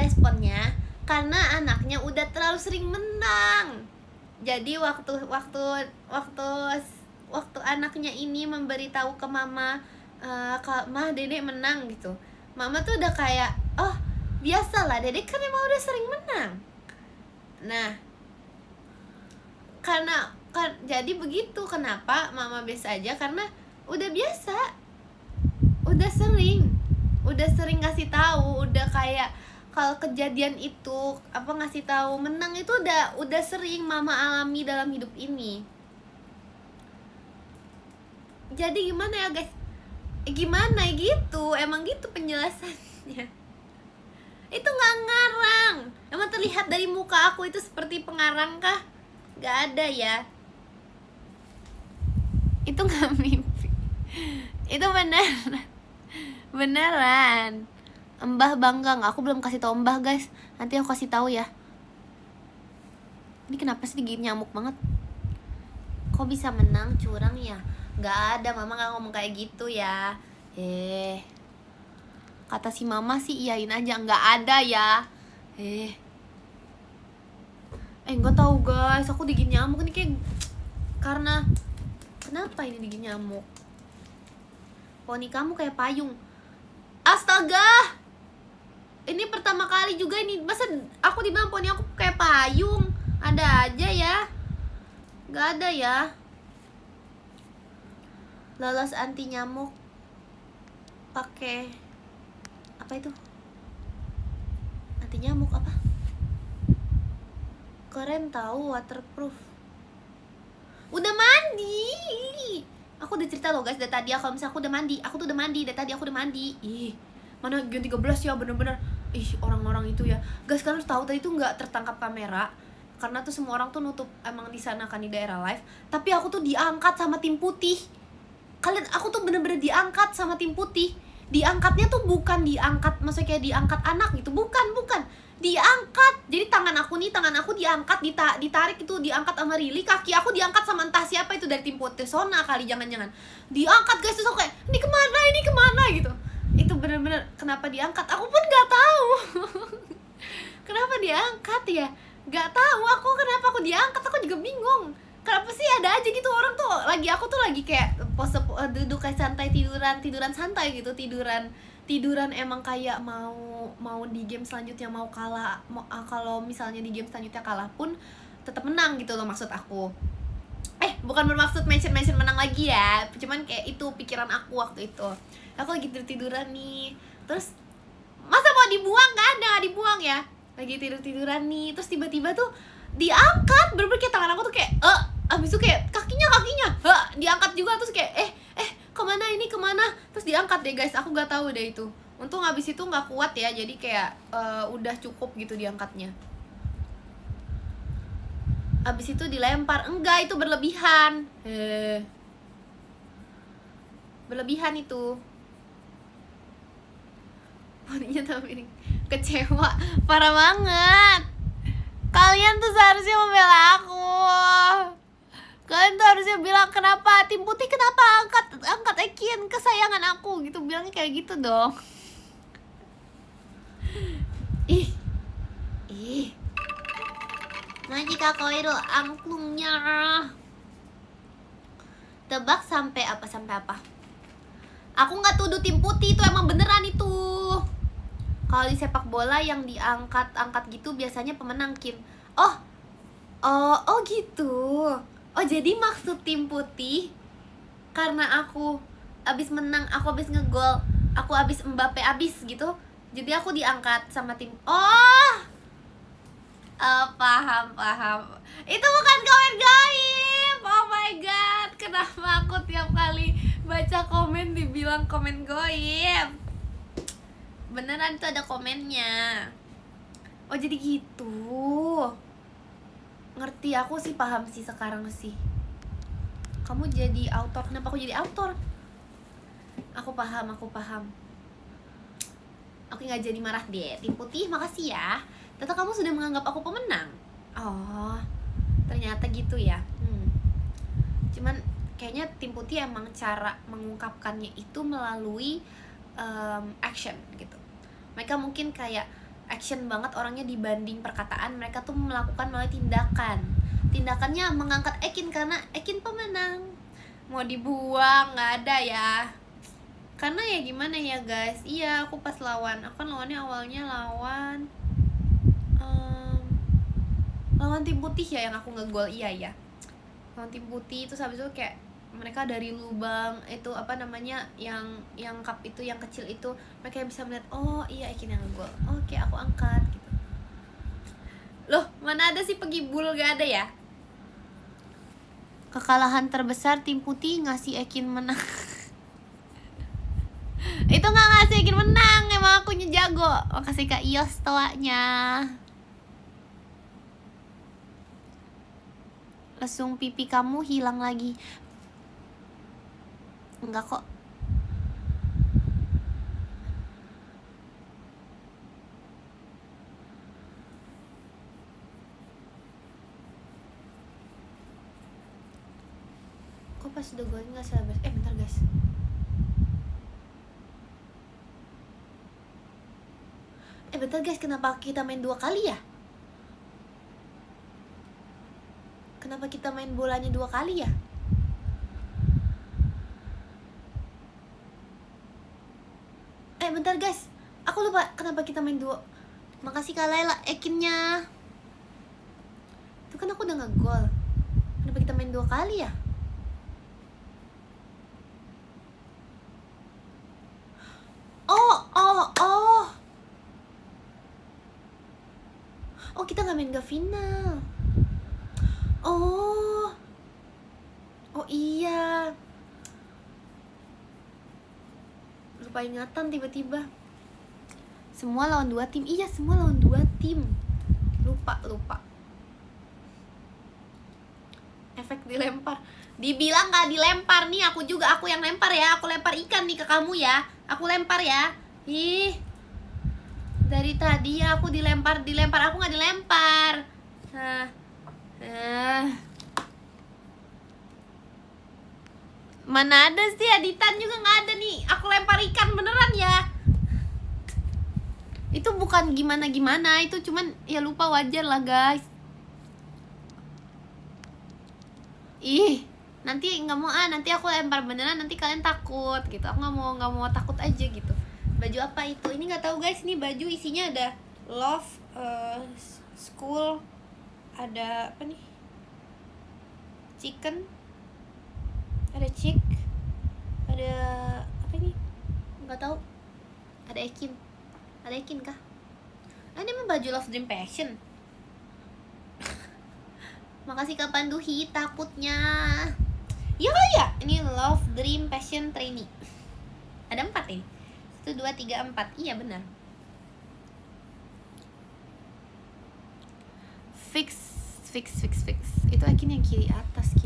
responnya karena anaknya udah terlalu sering menang. Jadi waktu anaknya ini memberitahu ke Mama, "Mah, Dedek menang," gitu. Mama tuh udah kayak, "Oh, biasalah, Dedek kan emang udah sering menang." Nah, jadi begitu. Kenapa Mama biasa aja? Karena udah biasa, udah sering kasih tahu, udah kayak kalau kejadian itu apa ngasih tahu menang itu udah sering mama alami dalam hidup ini. Jadi gimana ya guys, gimana gitu, emang gitu penjelasannya. Itu nggak ngarang, emang terlihat dari muka aku itu seperti pengarang kah? Nggak ada ya, itu nggak mimpi, itu beneran. Mbah bangga nggak? Aku belum kasih tahu Mbah guys, nanti aku kasih tahu ya. Ini kenapa sih digigit nyamuk banget? Kok bisa menang curang ya? Nggak ada, mama nggak ngomong kayak gitu ya. Kata si mama sih iyain aja, nggak ada ya. Nggak tahu guys, aku digigit nyamuk ini kayak karena kenapa ini digigit nyamuk? Poni kamu kayak payung. Astaga, ini pertama kali juga ini, masa aku dibilang poni aku kayak payung? Ada aja ya, nggak ada ya. Lolos anti nyamuk pakai apa itu? Anti nyamuk apa? Keren tahu, waterproof. Udah mandi. Aku udah cerita loh guys dari tadi, kalau misalnya aku udah mandi, aku tuh udah mandi dari tadi, aku udah mandi. Mana jam 13 ya, bener-bener. Orang-orang itu ya. Guys, kalian harus tahu tadi tuh nggak tertangkap kamera karena tuh semua orang tuh nutup emang di sana kan, di daerah live. Tapi aku tuh diangkat sama tim putih. Aku tuh bener-bener diangkat sama tim putih. Diangkatnya tuh bukan diangkat, maksudnya kayak diangkat anak gitu, bukan. Diangkat, jadi tangan aku diangkat, ditarik itu, diangkat sama Rili, kaki aku diangkat sama entah siapa itu dari tim Potesona kali, jangan-jangan diangkat guys. Terus aku kayak ini kemana gitu. Itu bener-bener kenapa diangkat, aku pun nggak tahu. Kenapa diangkat ya, nggak tahu aku kenapa aku diangkat, aku juga bingung. Kenapa sih ada aja gitu orang tuh aku tuh lagi kayak pose duduk kayak santai, tiduran santai gitu, tiduran emang kayak mau di game selanjutnya mau kalah, kalau misalnya di game selanjutnya kalah pun tetap menang gitu loh, maksud aku. Bukan bermaksud mention menang lagi ya, cuman kayak itu pikiran aku waktu itu. Aku lagi tiduran nih, terus masa mau dibuang, nggak dibuang ya, lagi tiduran nih, terus tiba-tiba tuh diangkat, bener-bener kayak tangan aku tuh kayak abis itu kayak kakinya diangkat juga, terus kayak kemana, terus diangkat deh guys, aku gak tahu deh itu. Untung abis itu nggak kuat ya, jadi kayak udah cukup gitu diangkatnya. Abis itu dilempar, enggak, itu berlebihan. Berlebihan itu. Poninya tapi kecewa, parah banget. Kalian tuh seharusnya membela aku. Kalian tuh harusnya bilang kenapa tim putih, kenapa angkat Ekin, kesayangan aku gitu, bilangnya kayak gitu dong. Majika koiro angklungnya. Tebak sampai apa? Aku nggak tuduh tim putih, itu emang beneran itu. Kalau di sepak bola yang diangkat gitu biasanya pemenang, Kin. Oh gitu. Oh jadi maksud tim putih karena aku abis menang, aku abis ngegol, aku abis Mbappe abis gitu, jadi aku diangkat sama tim. Paham. Itu bukan komen gaib. Oh my god, kenapa aku tiap kali baca komen dibilang komen gaib? Beneran itu ada komennya. Oh jadi gitu. Ngerti, aku sih paham sih sekarang sih. Kamu jadi autor, kenapa aku jadi autor? Aku paham. Aku nggak jadi marah deh. Tim putih, makasih ya. Ternyata kamu sudah menganggap aku pemenang. Oh, ternyata gitu ya. Cuman kayaknya tim putih emang cara mengungkapkannya itu melalui action gitu. Mereka mungkin kayak action banget orangnya dibanding perkataan. Mereka tuh melakukan melalui tindakannya mengangkat Ekin karena Ekin pemenang. Mau dibuang nggak ada ya, karena ya gimana ya guys. Iya, aku pas lawan, aku kan lawannya awalnya lawan tim putih ya, yang aku ngegol. Iya lawan tim putih, terus habis itu kayak mereka dari lubang itu apa namanya yang cup itu yang kecil itu, mereka bisa melihat oh iya Ekin yang ngegol, oke aku angkat gitu. Loh mana ada sih Pegibul, gak ada ya. Kekalahan terbesar tim putih ngasih Ekin menang. Itu nggak ngasih Ekin menang, emang akunya jago. Makasih Kak Ios toanya. Lesung pipi kamu hilang lagi. Enggak kok. Kok pas udah gue nggak sabar. Bentar guys. Bentar guys, kenapa kita main 2 kali ya? Kenapa kita main bolanya 2 kali ya? Bentar guys, aku lupa kenapa kita main 2. Makasih Kak Laila Ekinnya. Itu kan aku udah ngegol. Kenapa kita main 2 kali ya? Oh kita nggak main gak final. Oh iya, lupa ingatan tiba-tiba. Semua lawan 2 tim. Iya semua lawan 2 tim. Lupa. Efek dilempar. Dibilang gak dilempar nih, aku yang lempar ya. Aku lempar ikan nih ke kamu ya. Aku lempar ya. Ih, dari tadi aku dilempar, aku gak dilempar. Mana ada sih, Aditan juga gak ada nih. Aku lempar ikan beneran ya. Itu bukan gimana-gimana, itu cuman ya lupa, wajar lah guys. Ih, nanti nggak mau nanti aku lempar beneran, nanti kalian takut gitu. Aku nggak mau takut aja gitu. Baju apa itu? Ini nggak tahu guys. Ini baju isinya ada love, school, ada apa nih? Chicken, ada chick, ada apa ini? Nggak tahu. Ada Ekin kah? Ini mah baju Love Dream Passion. Makasih Kak Panduhi, takutnya. Iya kali ya? Ini Love Dream Passion Trainee. Ada 4 ini. 1, 2, 3, 4. Iya benar. Fix. Itu Ekin yang kiri atas.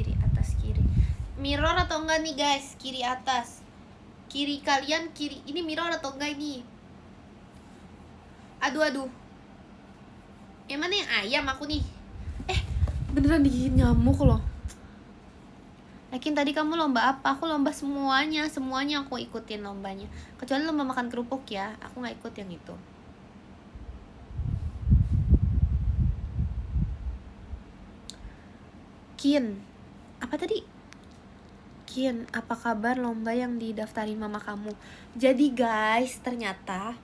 Mirror atau enggak nih guys? Kiri atas. Kiri kalian kiri. Ini mirror atau enggak ini? Aduh. Yang mana yang ayam aku nih? Beneran digigit nyamuk loh. Yakin tadi kamu lomba apa? Aku lomba semuanya aku ikutin lombanya. Kecuali lomba makan kerupuk ya, aku nggak ikut yang itu. Kian, apa tadi? Kian, apa kabar lomba yang didaftarin mama kamu? Jadi guys, ternyata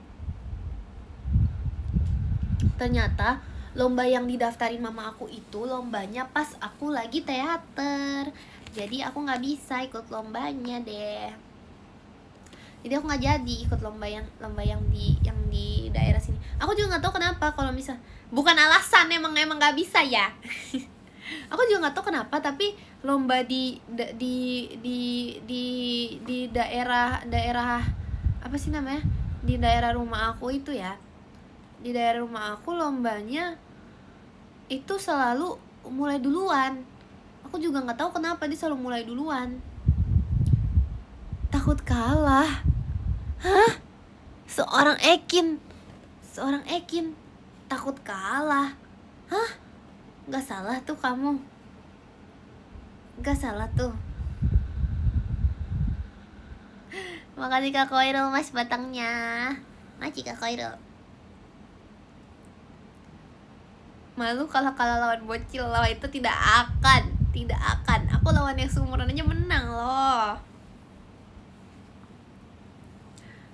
lomba yang didaftarin mama aku itu lombanya pas aku lagi teater. Jadi aku nggak bisa ikut lombanya deh. Jadi aku nggak jadi ikut lomba yang di daerah sini. Aku juga nggak tahu kenapa, kalau misal bukan alasan, emang nggak bisa ya. Aku juga nggak tahu kenapa, tapi lomba di daerah apa sih namanya, di daerah rumah aku itu ya. Di daerah rumah aku lombanya itu selalu mulai duluan. Aku juga nggak tahu kenapa dia selalu mulai duluan. Takut kalah. Hah? Seorang Ekin takut kalah. Hah? Nggak salah tuh kamu. Nggak salah tuh. Makasih Kak Koirul mas batangnya. Makasih Kak Koirul. Malu kalau kalah lawan bocil loh, itu tidak akan. Aku lawan yang seumuran aja menang loh.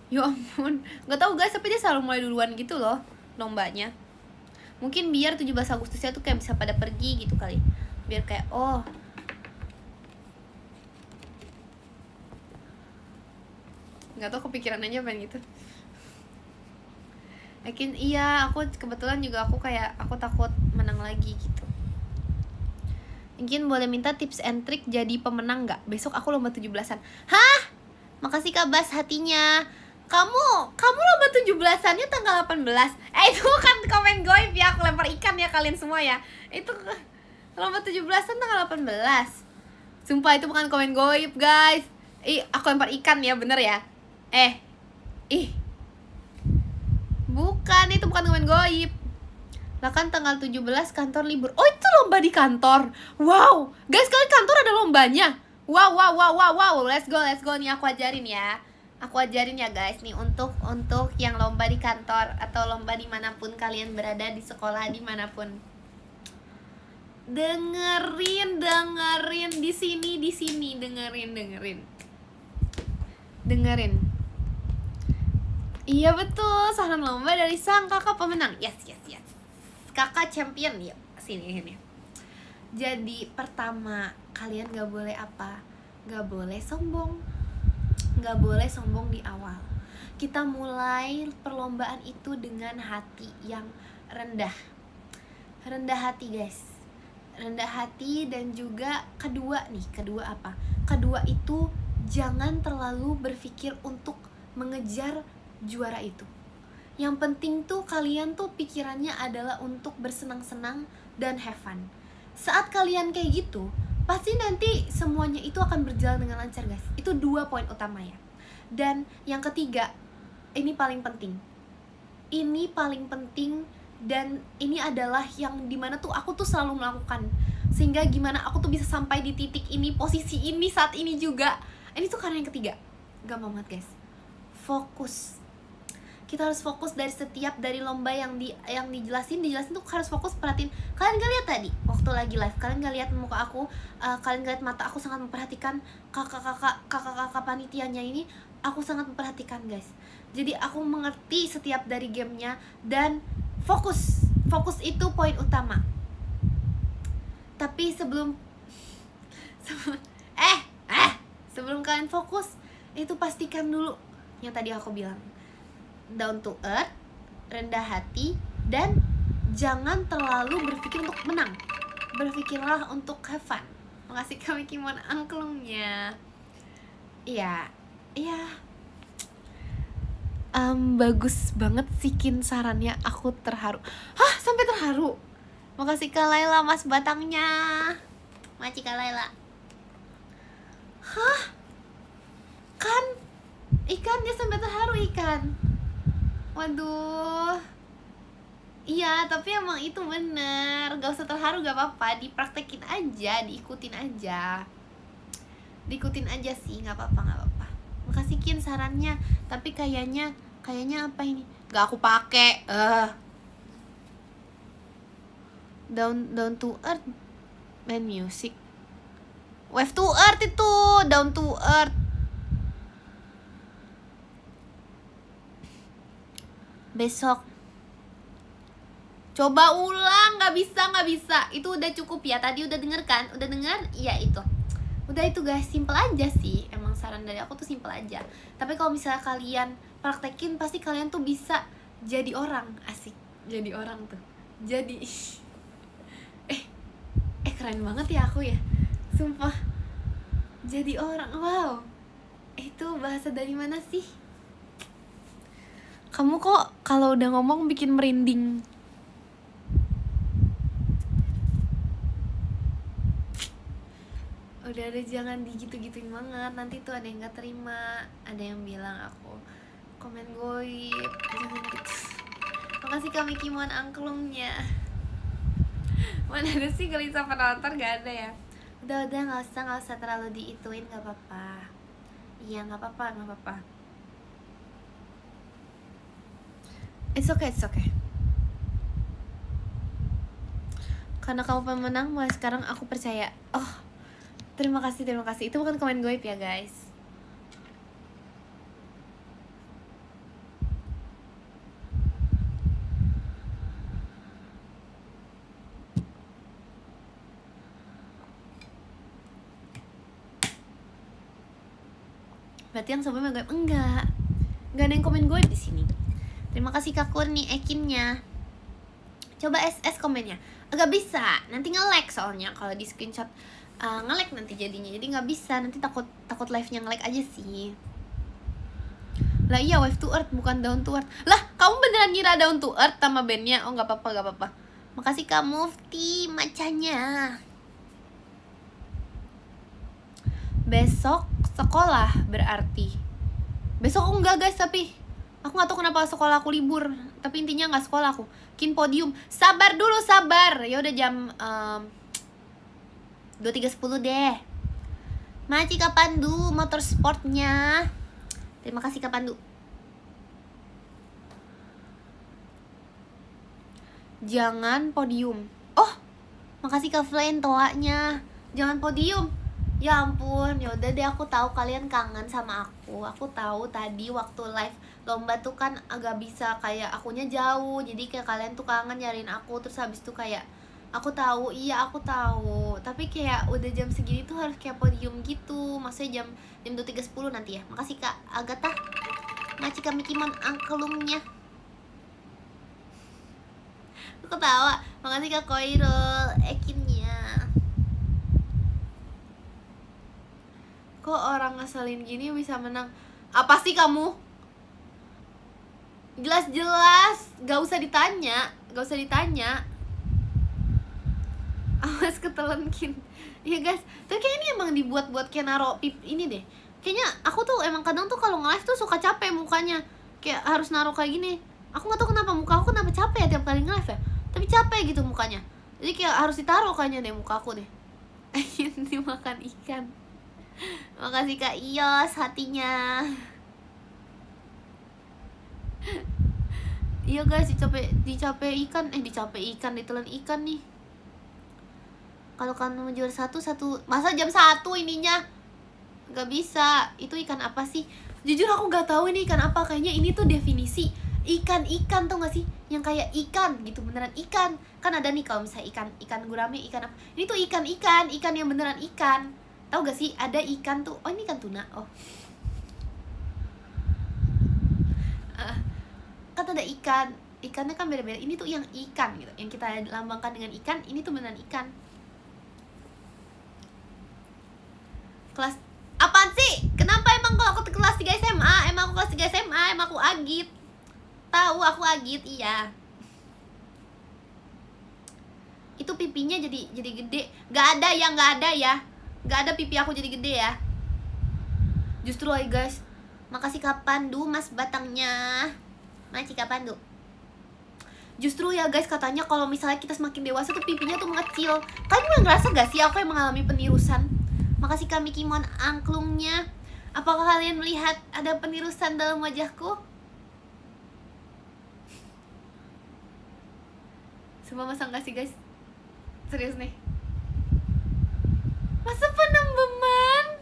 Ya ampun, nggak tahu guys, tapi dia selalu mulai duluan gitu loh lombanya. Mungkin biar 17 Agustusnya tuh kayak bisa pada pergi gitu kali. Biar kayak Nggak tahu kepikiran aja pengen gitu. Yakin iya, aku kebetulan juga aku takut menang lagi gitu. Mungkin boleh minta tips and trick jadi pemenang nggak? Besok aku lomba 17-an. Hah? Makasih Kak Bas hatinya. Kamu lomba 17-annya tanggal 18. Itu kan komen goib ya, aku lempar ikan ya kalian semua ya. Itu lomba 17-an tanggal 18. Sumpah itu bukan komen goib, guys. Aku lempar ikan ya, bener ya? Bukan, itu bukan komen goib. Lah kan tanggal 17 kantor libur. Oh, itu lomba di kantor. Wow, guys, kalian kantor ada lombanya. Wow. Let's go nih, aku ajarin ya. Aku ajarin ya guys nih untuk yang lomba di kantor atau lomba dimanapun kalian berada, di sekolah dimanapun. Dengerin di sini dengerin. Iya betul, saran lomba dari sang kakak pemenang. Yes. Kakak champion ya, sini. Jadi pertama, kalian gak boleh apa? Gak boleh sombong. Gak boleh sombong di awal. Kita mulai perlombaan itu dengan hati yang rendah. Rendah hati guys. Rendah hati, dan juga kedua apa? Kedua itu jangan terlalu berpikir untuk mengejar juara itu. Yang penting tuh kalian tuh pikirannya adalah untuk bersenang-senang dan have fun. Saat kalian kayak gitu, pasti nanti semuanya itu akan berjalan dengan lancar guys. Itu 2 poin utama ya. Dan yang ketiga, ini paling penting. Dan ini adalah yang dimana tuh aku tuh selalu melakukan. Sehingga gimana aku tuh bisa sampai di titik ini, posisi ini, saat ini juga. Ini tuh karena yang ketiga. Gampang banget guys. Fokus. Kita harus fokus dari lomba yang dijelasin tuh harus fokus, perhatiin. Kalian gak lihat tadi waktu lagi live, kalian gak lihat muka aku, kalian gak lihat mata aku sangat memperhatikan kakak panitianya ini. Aku sangat memperhatikan guys. Jadi aku mengerti setiap dari gamenya, dan fokus itu poin utama. Tapi sebelum kalian fokus, itu pastikan dulu yang tadi aku bilang, down to earth, rendah hati, dan jangan terlalu berpikir untuk menang. Berpikirlah untuk have fun. Makasih kami Kimon angklungnya. Iya. Bagus banget sih Kin sarannya, aku terharu. Hah, sampai terharu. Makasih Kak Laila mas batangnya. Maci Kak Laila. Hah? Kan ikannya sampai terharu ikan. Waduh. Iya, tapi emang itu bener. Gak usah terharu, gak apa-apa. Dipraktekin aja, diikutin aja sih, gak apa-apa. Makasih Kin sarannya. Tapi kayaknya apa ini? Gak aku pake. Down to earth. Main music. Wave to earth itu. Down to earth. Besok coba ulang. Gak bisa. Itu udah cukup ya. Tadi udah denger kan? Udah dengar? Iya itu. Udah itu guys, simple aja sih. Emang saran dari aku tuh simple aja. Tapi kalau misalnya kalian praktekin, pasti kalian tuh bisa jadi orang. Asik, jadi orang tuh. Jadi keren banget ya aku ya. Sumpah. Jadi orang, wow. Itu bahasa dari mana sih? Kamu kok kalau udah ngomong bikin merinding. Udah jangan digitu-gituin banget. Nanti tuh ada yang gak terima. Ada yang bilang aku komen goib. Jangan gitu. Makasih kami Kimon angklungnya. Mana ada sih gelisah penonton, gak ada ya. Udah gak usah terlalu diituin, gak apa-apa. Iya gak apa-apa. It's okay. Karena kamu pemenang, mulai sekarang aku percaya. Oh, terima kasih. Itu bukan komen goib ya guys. Berarti yang sebelumnya goib. Enggak ada yang komen goib di sini. Terima kasih Kak Kurni Ekinnya. Coba SS komennya. Agak bisa, nanti nge-lag soalnya kalau di screenshot nge-lag nanti jadinya. Jadi nggak bisa, nanti takut live-nya nge-lag aja sih. Lah iya, Wave to Earth bukan Down to Earth. Lah, kamu beneran ngira Down to Earth sama bandnya? Oh, nggak apa-apa. Makasih Kak Mufti macanya. Besok sekolah berarti. Besok enggak guys, tapi aku nggak tahu kenapa sekolah aku libur. Tapi intinya nggak sekolah aku. Kin podium. Sabar dulu, sabar. Ya udah jam 23.10 deh. Maci Kak Pandu motorsportnya. Terima kasih Kak Pandu. Jangan podium. Oh, makasih Kak Flame toanya. Jangan podium. Ya ampun, yaudah deh, aku tahu kalian kangen sama aku. Aku tahu tadi waktu live lomba tuh kan agak bisa kayak akunya jauh. Jadi kayak kalian tuh kangen nyariin aku. Terus habis itu kayak aku tahu, iya aku tahu. Tapi kayak udah jam segini tuh harus kayak podium gitu. Maksudnya jam 23.10 nanti ya. Makasih Kak Agatha. Maci Kak Mikimon angkelumnya. Aku ketawa. Makasih Kak Koirul Ekinnya. Kok orang ngeselin gini bisa menang? Apa sih kamu? Jelas-jelas gak usah ditanya. Awas ketelan Kin. Iya guys, tapi kayak ini emang dibuat-buat kayak naro pip ini deh. Kayaknya aku tuh emang kadang tuh kalau nge-live tuh suka capek mukanya. Kayak harus naro kayak gini. Aku gak tahu kenapa muka aku kenapa capek ya tiap kali nge-live ya. Tapi capek gitu mukanya. Jadi kayak harus ditaruh kayaknya deh muka aku deh. Dimakan ikan. Makasih Kak Ios hatinya. Iya guys, dicapai ikan, ditelan ikan nih. Kalau kamu juara satu masa jam 1 ininya? Gak bisa. Itu ikan apa sih? Jujur aku gak tahu ini ikan apa. Kayaknya ini tuh definisi ikan tuh gak sih? Yang kayak ikan gitu, beneran ikan. Kan ada nih kalau misalnya ikan gurame, ikan apa? Ini tuh ikan yang beneran ikan. Tahu gak sih ada ikan tuh? Oh ini ikan tuna. Oh. Kan ada ikannya kan beda-beda. Ini tuh yang ikan gitu. Yang kita lambangkan dengan ikan, ini tuh beneran ikan. Kelas apaan sih? Kenapa emang kalau aku kelas 3 SMA? Emang aku kelas 3 SMA, emang aku agit. Tahu aku agit, iya. Itu pipinya jadi gede. Gak ada ya. Gak ada pipi aku jadi gede ya. Justru aja guys. Makasih Kak Pandu mas batangnya. Makasih Kak Pandu. Justru ya guys, katanya kalau misalnya kita semakin dewasa tuh pipinya tuh mengecil. Kalian ngerasa gak sih aku yang mengalami penirusan? Makasih Kak Mikimon angklungnya. Apakah kalian melihat ada penirusan dalam wajahku? Semua masang gak sih guys? Serius nih. Masa penambahan?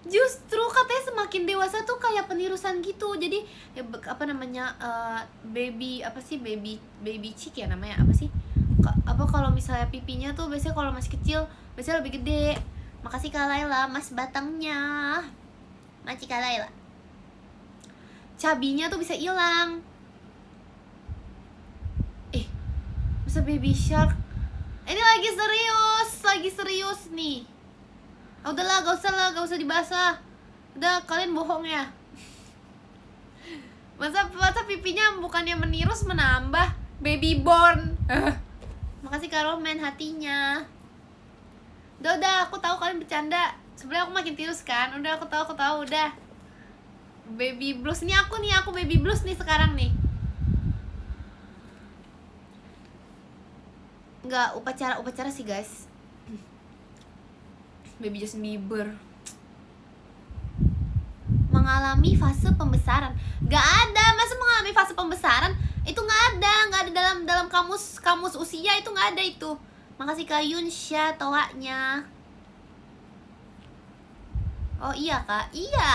Justru katanya semakin dewasa tuh kayak penirusan gitu. Jadi ya, apa namanya baby chick ya namanya apa sih? Apa kalau misalnya pipinya tuh biasanya kalau masih kecil biasanya lebih gede. Makasih Kak Laila mas batangnya. Makasih Kak Laila. Cabinya tuh bisa hilang. Masa baby shark? Ini lagi serius nih. Udahlah, gak usah dibahas lah. Udah, kalian bohong ya. Masa pipinya bukannya menirus menambah? Baby born. Makasih Kak Roman hatinya. Udah, aku tahu kalian bercanda. Sebenarnya aku makin tirus kan. Udah, aku tahu udah. Baby blues nih aku baby blues nih sekarang nih. Enggak, upacara sih guys. Baby Justin Bieber mengalami fase pembesaran. Gak ada, masa mengalami fase pembesaran? Itu gak ada dalam kamus usia itu gak ada itu. Makasih Kak Yunsha toanya. Oh iya Kak, iya.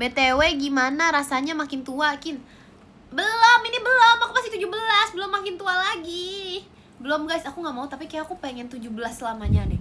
BTW gimana rasanya makin tua Kin? Belum, aku masih 17, belum makin tua lagi. Belum guys, aku gak mau, tapi kayak aku pengen 17 selamanya deh.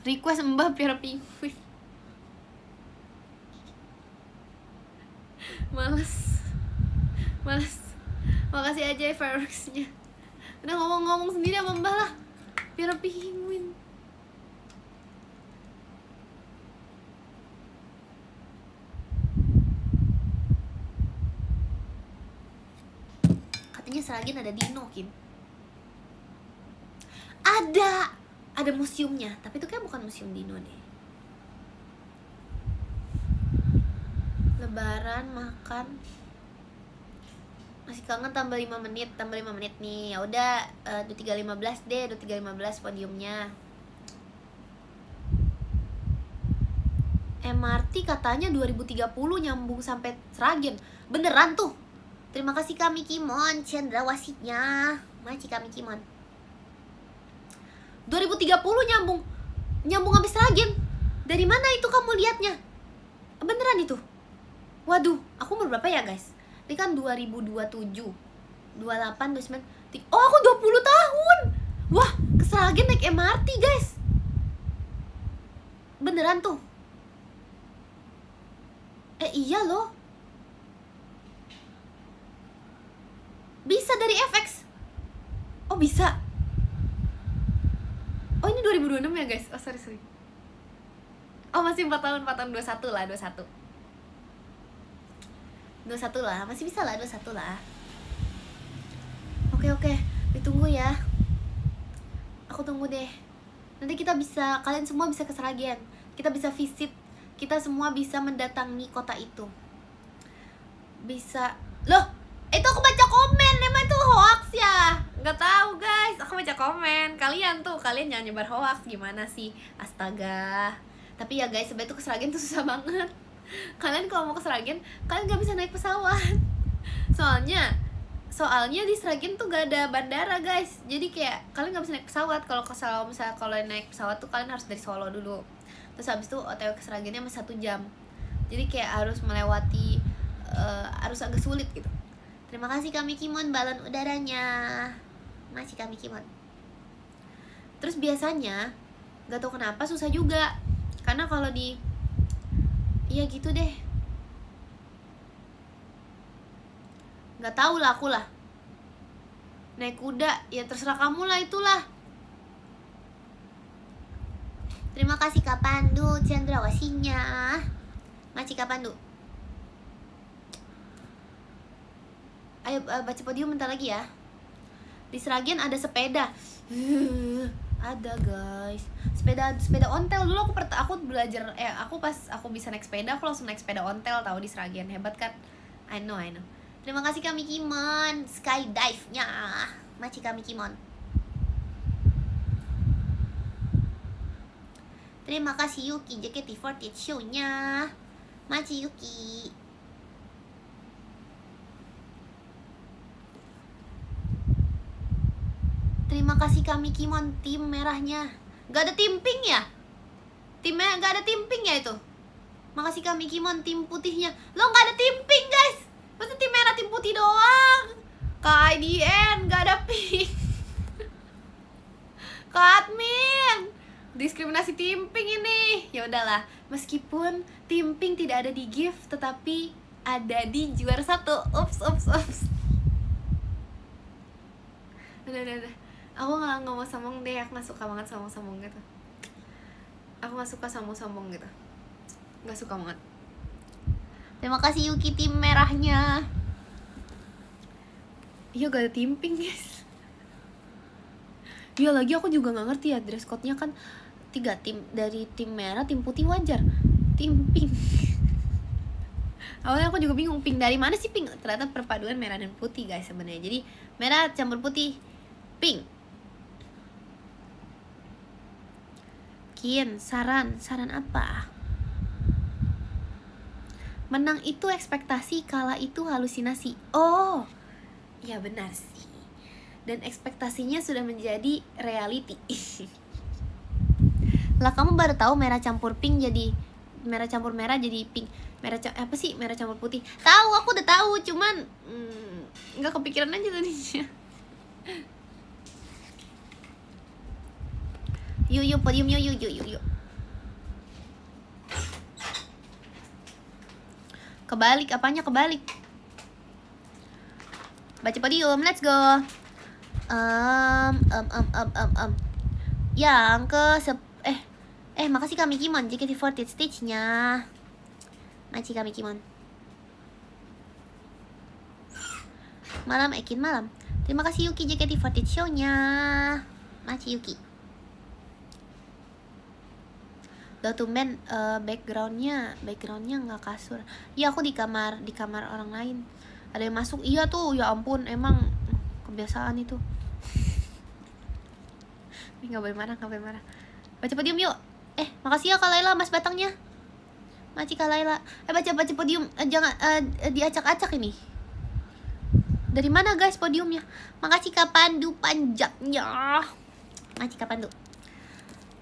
Request Mbah Piara Penguin. Males. Makasih aja ya fireworksnya. Udah ngomong-ngomong sendiri sama Mbah lah. Piara Penguin. Katanya Seragen ada dino, Kim. Ada museumnya, tapi itu kayak bukan museum dino deh. Lebaran makan masih kangen, tambah 5 menit nih. Ya udah 23.15 deh, 23.15 podiumnya. MRT katanya 2030 nyambung sampai Seragen. Beneran tuh. Terima kasih kami Kimon cendrawasihnya. Maci kami Kimon. 2030 nyambung habis Seragen. Dari mana itu kamu lihatnya? Beneran itu? Waduh, aku umur berapa ya guys? Ini kan 2027 28, 29. Oh, aku 20 tahun. Wah, ke Seragen naik MRT guys. Beneran tuh. Iya loh. Bisa dari FX. Oh bisa. Oh ini 2026 ya guys. Oh sorry. Oh masih 4 tahun 21 lah 21 lah, masih bisa lah 21 lah. Oke, ditunggu ya. Aku tunggu deh. Nanti kita bisa, kalian semua bisa ke Seragen. Kita bisa visit. Kita semua bisa mendatangi kota itu. Bisa. Loh, itu aku baca komen. Emang itu hoax ya? Nggak tahu guys, aku baca komen. Kalian jangan nyebar hoax. Gimana sih? Astaga. Tapi ya guys, sebenarnya tuh ke Seragen tuh susah banget. Kalian kalau mau ke Seragen, kalian nggak bisa naik pesawat. Soalnya di Seragen tuh gak ada bandara guys. Jadi kayak kalian nggak bisa naik pesawat. Misalnya kalau naik pesawat tuh kalian harus dari Solo dulu. Terus habis itu OTW ke Seragennya masih 1 jam. Jadi kayak harus melewati harus agak sulit gitu. Terima kasih kami Kimon balon udaranya. Masih kami Kimon. Terus biasanya gak tahu kenapa susah juga. Karena kalau iya gitu deh. Gak tahu lah aku lah. Naik kuda, ya terserah kamu lah itulah. Terima kasih Kak Pandu cendrawasihnya. Masih Kak Pandu. Ayo baca podium bentar lagi ya. Di Seragen ada sepeda. Ada guys. Sepeda ontel dulu aku belajar aku pas aku bisa naik sepeda aku langsung naik sepeda ontel tahu di Seragen. Hebat kan? I know. Terima kasih kami Kimon skydive-nya. Masih kami Kimon. Terima kasih Yuki JKT48 show-nya. Masih Yuki. Terima kasih kami Kimon tim merahnya. Gak ada tim pink ya? Timnya gak ada tim pink ya itu? Makasih kami Kimon tim putihnya. Lo gak ada tim pink guys. Masa tim merah tim putih doang? Kak IDN gak ada pink. Kak admin diskriminasi tim pink ini. Ya udahlah, meskipun tim pink tidak ada di gift tetapi ada di juara 1. Ups. Udah. Aku gak mau sombong deh, aku gak suka banget sombong gitu. Aku gak suka sombong gitu. Gak suka banget. Terima kasih Yuki tim merahnya. Iya gak ada tim pink guys. Iya lagi aku juga gak ngerti ya, dress code-nya kan 3 tim. Dari tim merah, tim putih wajar. Tim pink. Awalnya aku juga bingung, pink dari mana sih pink? Ternyata perpaduan merah dan putih guys sebenarnya. Jadi merah campur putih, pink. Kian, saran apa? Menang itu ekspektasi, kalah itu halusinasi. Oh, ya benar sih. Dan ekspektasinya sudah menjadi reality. Lah kamu baru tahu merah campur pink jadi merah campur merah jadi pink. Merah campur putih. Tahu, aku udah tahu, cuman nggak kepikiran aja tadinya. Yuk podium yuk. Kebalik, apanya kebalik? Baca podium, let's go. Yang ke makasih Kak Mikimon JKT48 stage-nya. Makasih Kak Mikimon. Malam Ekin malam. Terima kasih Yuki JKT48 show-nya. Makasih Yuki. Tumben backgroundnya nggak kasur. Iya aku di kamar orang lain. Ada yang masuk. Iya tuh, ya ampun, emang kebiasaan itu. Ini nggak boleh marah. Baca podium yuk. Makasih ya Kak Laila mas batangnya. Makasih Kak Laila. Baca podium. Jangan diacak-acak ini. Dari mana guys podiumnya? Makasih Kak Pandu panjangnya. Makasih Kak Pandu.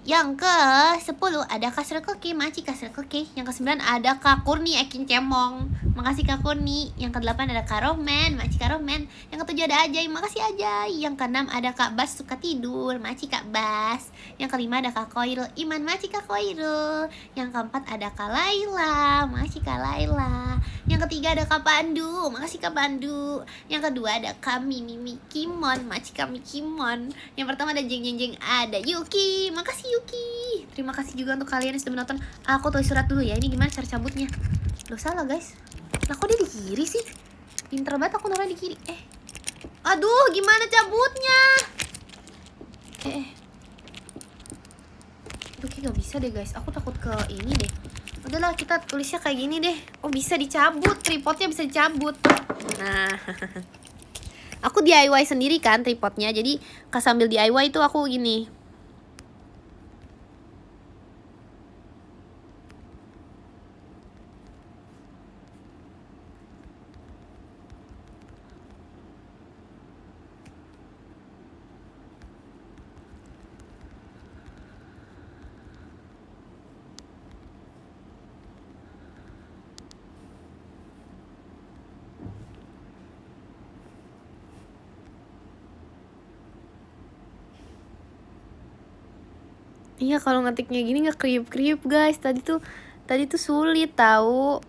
Yang ke-10 ada Kak Serkoki, makasih Kak Serkoki. Yang ke-9 ada Kak Kurni Ekin Cemong. Makasih Kak Kurni. Yang ke-8 ada Kak Rohman, makasih Kak Rohman. Yang ke-7 ada Ajay, makasih Ajay. Yang ke-6 ada Kak Bas suka tidur, makasih Kak Bas. Yang ke-5 ada Kak Koirul Iman, makasih Kak Koirul. Yang ke-4 ada Kak Laila, makasih Kak Laila. Yang ke-3 ada Kak Pandu, makasih Kak Pandu. Yang ke-2 ada Kak Mimi Kimon, makasih Kak Kimon. Yang pertama ada Jeng, ada Yuki, makasih Yuki. Terima kasih juga untuk kalian yang sudah menonton. Aku tulis surat dulu ya. Ini gimana cara cabutnya? Loh salah guys. Lah kok dia di kiri sih? Pinter banget aku naruh di kiri. Aduh, gimana cabutnya? Aduh kayak gak bisa deh guys. Aku takut ke ini deh. Udahlah kita tulisnya kayak gini deh. Oh bisa dicabut. Tripodnya bisa dicabut. Nah aku DIY sendiri kan tripodnya. Jadi sambil DIY itu aku gini. Iya kalau ngetiknya gini nggak kriip guys. Tadi tuh sulit tahu.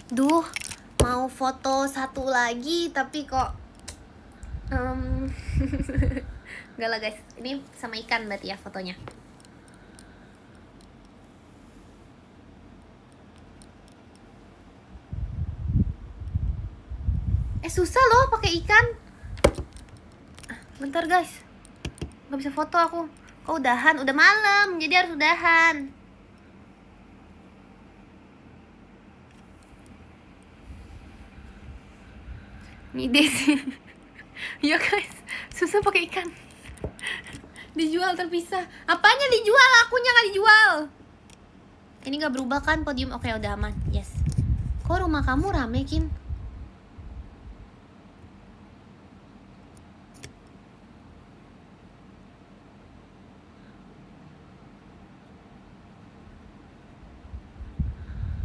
Duh, mau foto satu lagi tapi kok enggak lah guys. Ini sama ikan berarti ya fotonya. Susah loh pakai ikan. Bentar guys. Nggak bisa foto aku. Kok udahan? Udah malam, jadi harus udahan. Mides. Ya guys, susu pakai ikan. Dijual terpisah. Apanya dijual? Akunya nggak dijual. Ini nggak berubah kan podium? Oke, udah aman. Yes. Kok rumah kamu rame, Kin?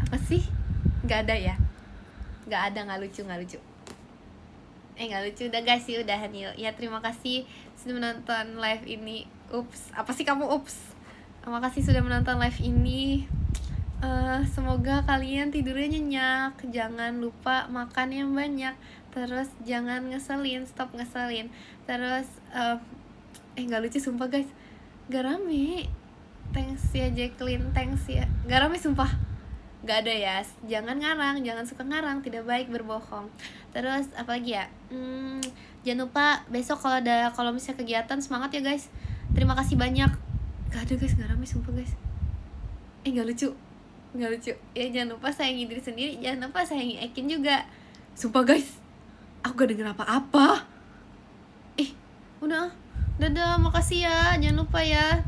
Apa sih? Nggak ada ya? Nggak ada, nggak lucu, nggak lucu. Nggak lucu. Udah guys, sih udahan yuk. Ya terima kasih sudah menonton live ini. Ups, apa sih kamu ups? Terima kasih sudah menonton live ini. Semoga kalian tidurnya nyenyak. Jangan lupa makan yang banyak. Terus jangan ngeselin, stop ngeselin. Terus nggak lucu sumpah guys. Gak rame. Thanks ya Jacqueline, thanks ya. Gak rame sumpah. Gak ada ya. Jangan ngarang, jangan suka ngarang, tidak baik berbohong. Terus apa lagi ya? Jangan lupa besok kalau misalnya kegiatan semangat ya guys. Terima kasih banyak. Gak ada guys, gak rame sumpah guys. Gak lucu. Gak lucu. Ya jangan lupa sayangi diri sendiri. Jangan lupa sayangi Ekin juga. Sumpah guys, aku gak denger apa-apa. Udah. Dadah, makasih ya. Jangan lupa ya.